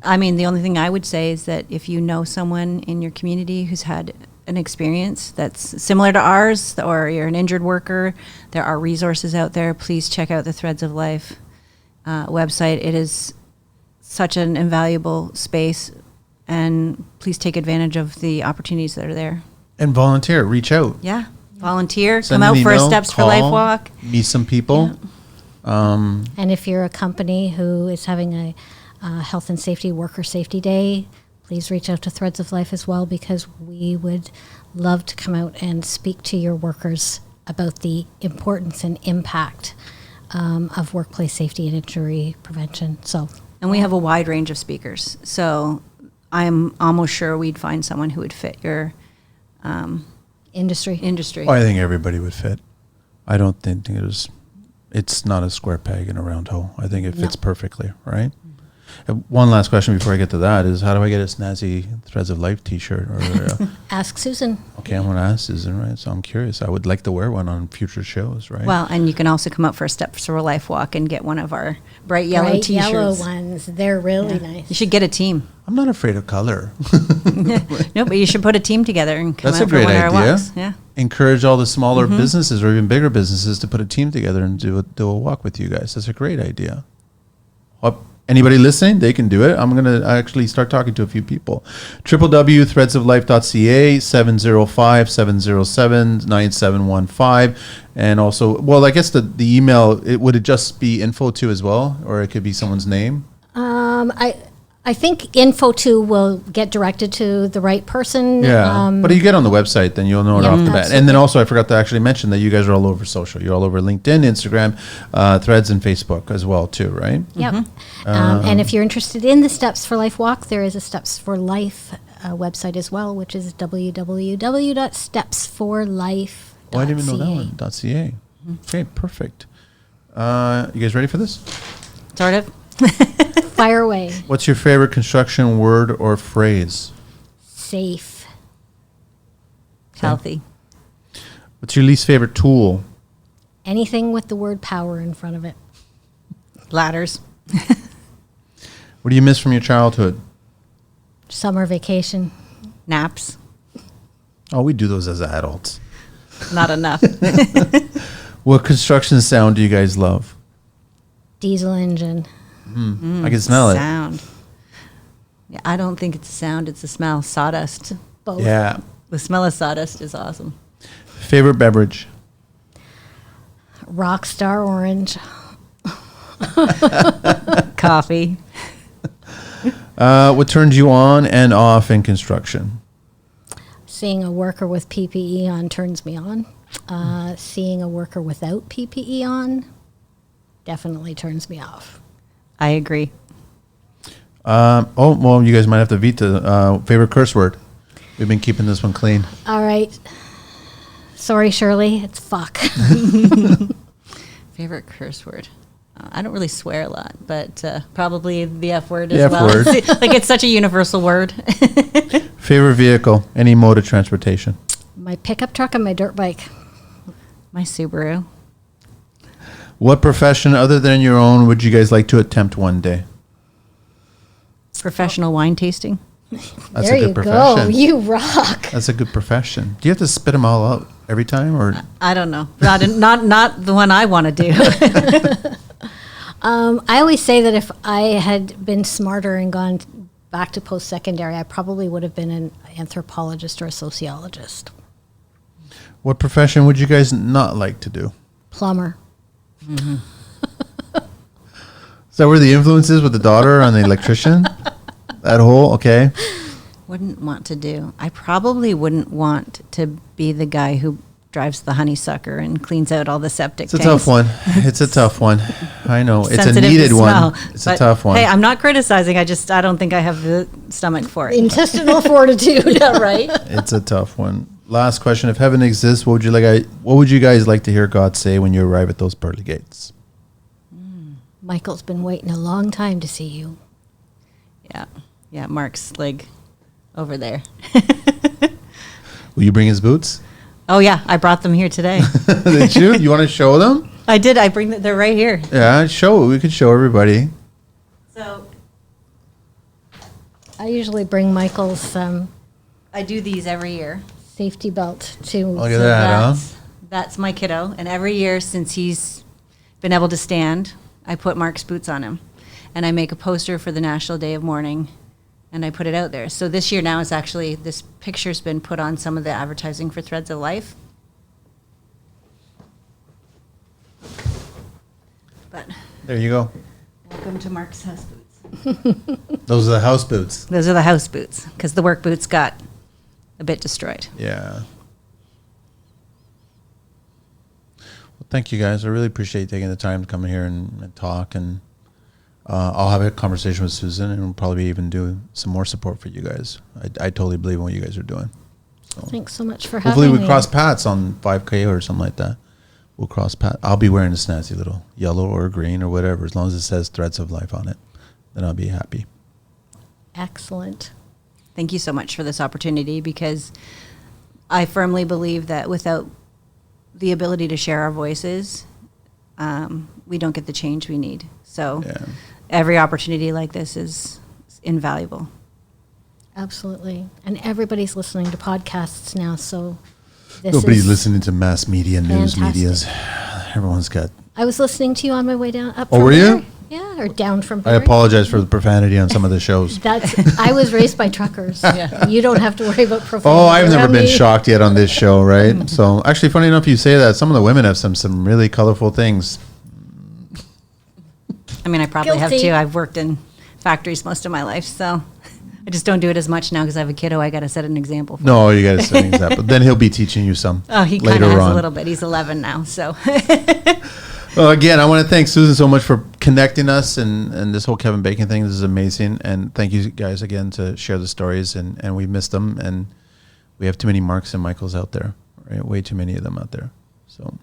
I mean, the only thing I would say is that if you know someone in your community who's had an experience that's similar to ours, or you're an injured worker, there are resources out there. Please check out the Threads of Life website. It is such an invaluable space, and please take advantage of the opportunities that are there. And volunteer, reach out. Yeah, volunteer, Send come an out for a email, Steps for Life call, walk. Meet some people. And if you're a company who is having a health and safety, worker safety day, please reach out to Threads of Life as well, because we would love to come out and speak to your workers about the importance and impact of workplace safety and injury prevention. So, And we have a wide range of speakers. So I'm almost sure we'd find someone who would fit your industry. Oh, I think everybody would fit. I don't think it's not a square peg in a round hole. I think it fits perfectly, right? One last question before I get to that is, how do I get a snazzy Threads of Life t-shirt? Or Ask Susan. okay, I'm going to ask Susan, right? So I'm curious. I would like to wear one on future shows, right? Well, and you can also come up for a Steps for Life walk and get one of our bright yellow Bright T-shirts. yellow ones. They're really Yeah. nice. You should get a team. I'm not afraid of color. No, but you should put a team together and come That's a out for great one of our idea. walks. Yeah. Encourage all the smaller businesses or even bigger businesses to put a team together and do a walk with you guys. That's a great idea. Anybody listening, they can do it. I'm going to actually start talking to a few people. www.threadsoflife.ca, 705-707-9715. And also, well, I guess the email, would it just be info too as well? Or it could be someone's name? I think info too will get directed to the right person. Yeah, but you get on the website, then you'll know it Yeah, off the bat. And absolutely. then also, I forgot to actually mention that you guys are all over social. You're all over LinkedIn, Instagram, Threads, and Facebook as well too, right? Yep. And if you're interested in the Steps for Life walk, there is a Steps for Life website as well, which is www.stepsforlife.ca. Oh, I didn't even know that one. .ca. Okay, perfect. You guys ready for this? Sort of. Fire away. What's your favorite construction word or phrase? Safe. Healthy. What's your least favorite tool? Anything with the word power in front of it. Ladders. What do you miss from your childhood? Summer vacation. Naps. Oh, we do those as adults. Not enough. What construction sound do you guys love? Diesel engine. I can smell it. Sound. Yeah, I don't think it's a sound, it's a smell. Sawdust. Both. Yeah. The smell of sawdust is awesome. Favorite beverage? Rockstar orange. Coffee. What turns you on and off in construction? Seeing a worker with PPE on turns me on. Seeing a worker without PPE on definitely turns me off. I agree. Well, you guys might have to veto. Favorite curse word? We've been keeping this one clean. All right. Sorry, Shirley. It's fuck. Favorite curse word? I don't really swear a lot, but probably the F word The as F well. word. Like it's such a universal word. Favorite vehicle? Any mode of transportation? My pickup truck and my dirt bike. My Subaru. What profession other than your own would you guys like to attempt one day? Professional wine tasting. That's there a good you profession. go. You rock. That's a good profession. Do you have to spit them all out every time, or I don't know. Not the one I want to do. I always say that if I had been smarter and gone back to post-secondary, I probably would have been an anthropologist or a sociologist. what profession would you guys not like to do? Plumber. Is that where the influence is with the daughter on the electrician? That whole, okay. Wouldn't want to do. I probably wouldn't want to be the guy who drives the honeysucker and cleans out all the septic It's a tanks. tough one. It's a tough one. I know. It's a Sensitive to needed smell. one. It's But, a tough one. Hey, I'm not criticizing. I don't think I have the stomach for it. Intestinal fortitude. Yeah, right? It's a tough one. Last question. If heaven exists, what would you guys like to hear God say when you arrive at those pearly gates? Michael's been waiting a long time to see you. Yeah. Yeah, Mark's like over there. Will you bring his boots? Oh, yeah. I brought them here today. Did you? You want to show them? I did. They're right here. Yeah, show. We could show everybody. So I usually bring Michael's I do these every year. safety belt too. Look at that, huh? That's my kiddo. And every year since he's been able to stand, I put Mark's boots on him. And I make a poster for the National Day of Mourning, and I put it out there. So this year now is actually, this picture's been put on some of the advertising for Threads of Life. But There you go. welcome to Mark's house boots. Those are the house boots. Those are the house boots, because the work boots got a bit destroyed. Yeah. Well, thank you guys. I really appreciate you taking the time to come in here and talk. And I'll have a conversation with Susan, and we'll probably even do some more support for you guys. I totally believe in what you guys are doing. So Thanks so much for having hopefully we me. cross paths on 5K or something like that. We'll cross paths. I'll be wearing a snazzy little yellow or green or whatever, as long as it says Threads of Life on it. Then I'll be happy. Excellent. Thank you so much for this opportunity, because I firmly believe that without the ability to share our voices, we don't get the change we need. So Yeah. every opportunity like this is invaluable. Absolutely. And everybody's listening to podcasts now, so this Nobody's is listening to mass media, news fantastic. medias. Everyone's got. I was listening to you on my way down up Oh, from were you? here. Yeah, or down from I here. apologize for the profanity on some of the shows. I was raised by truckers. Yeah. You don't have to worry about profanity. Oh, I've never around been me. shocked yet on this show, right? So, actually, funny enough, you say that. Some of the women have some really colorful things. I mean, I probably have Guilty. too. I've worked in factories most of my life, so I just don't do it as much now because I have a kiddo. I got to set an example for. No, you got to say that. But then he'll be teaching you some Oh, he kind later of has on. a little bit. He's 11 now, so. Well, again, I want to thank Susan so much for connecting us and this whole Kevin Bacon thing. This is amazing. And thank you guys again to share the stories. And we missed them. And we have too many Marks and Michaels out there, right? Way too many of them out there. So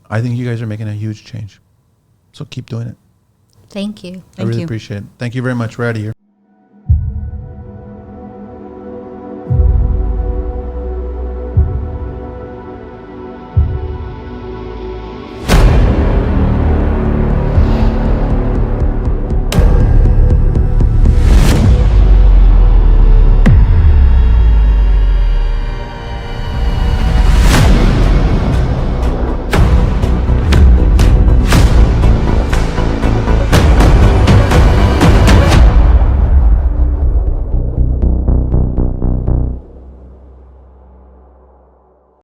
I think you guys are making a huge change. So keep doing it. Thank you. I really you. appreciate it. Thank you very much. We're out of here.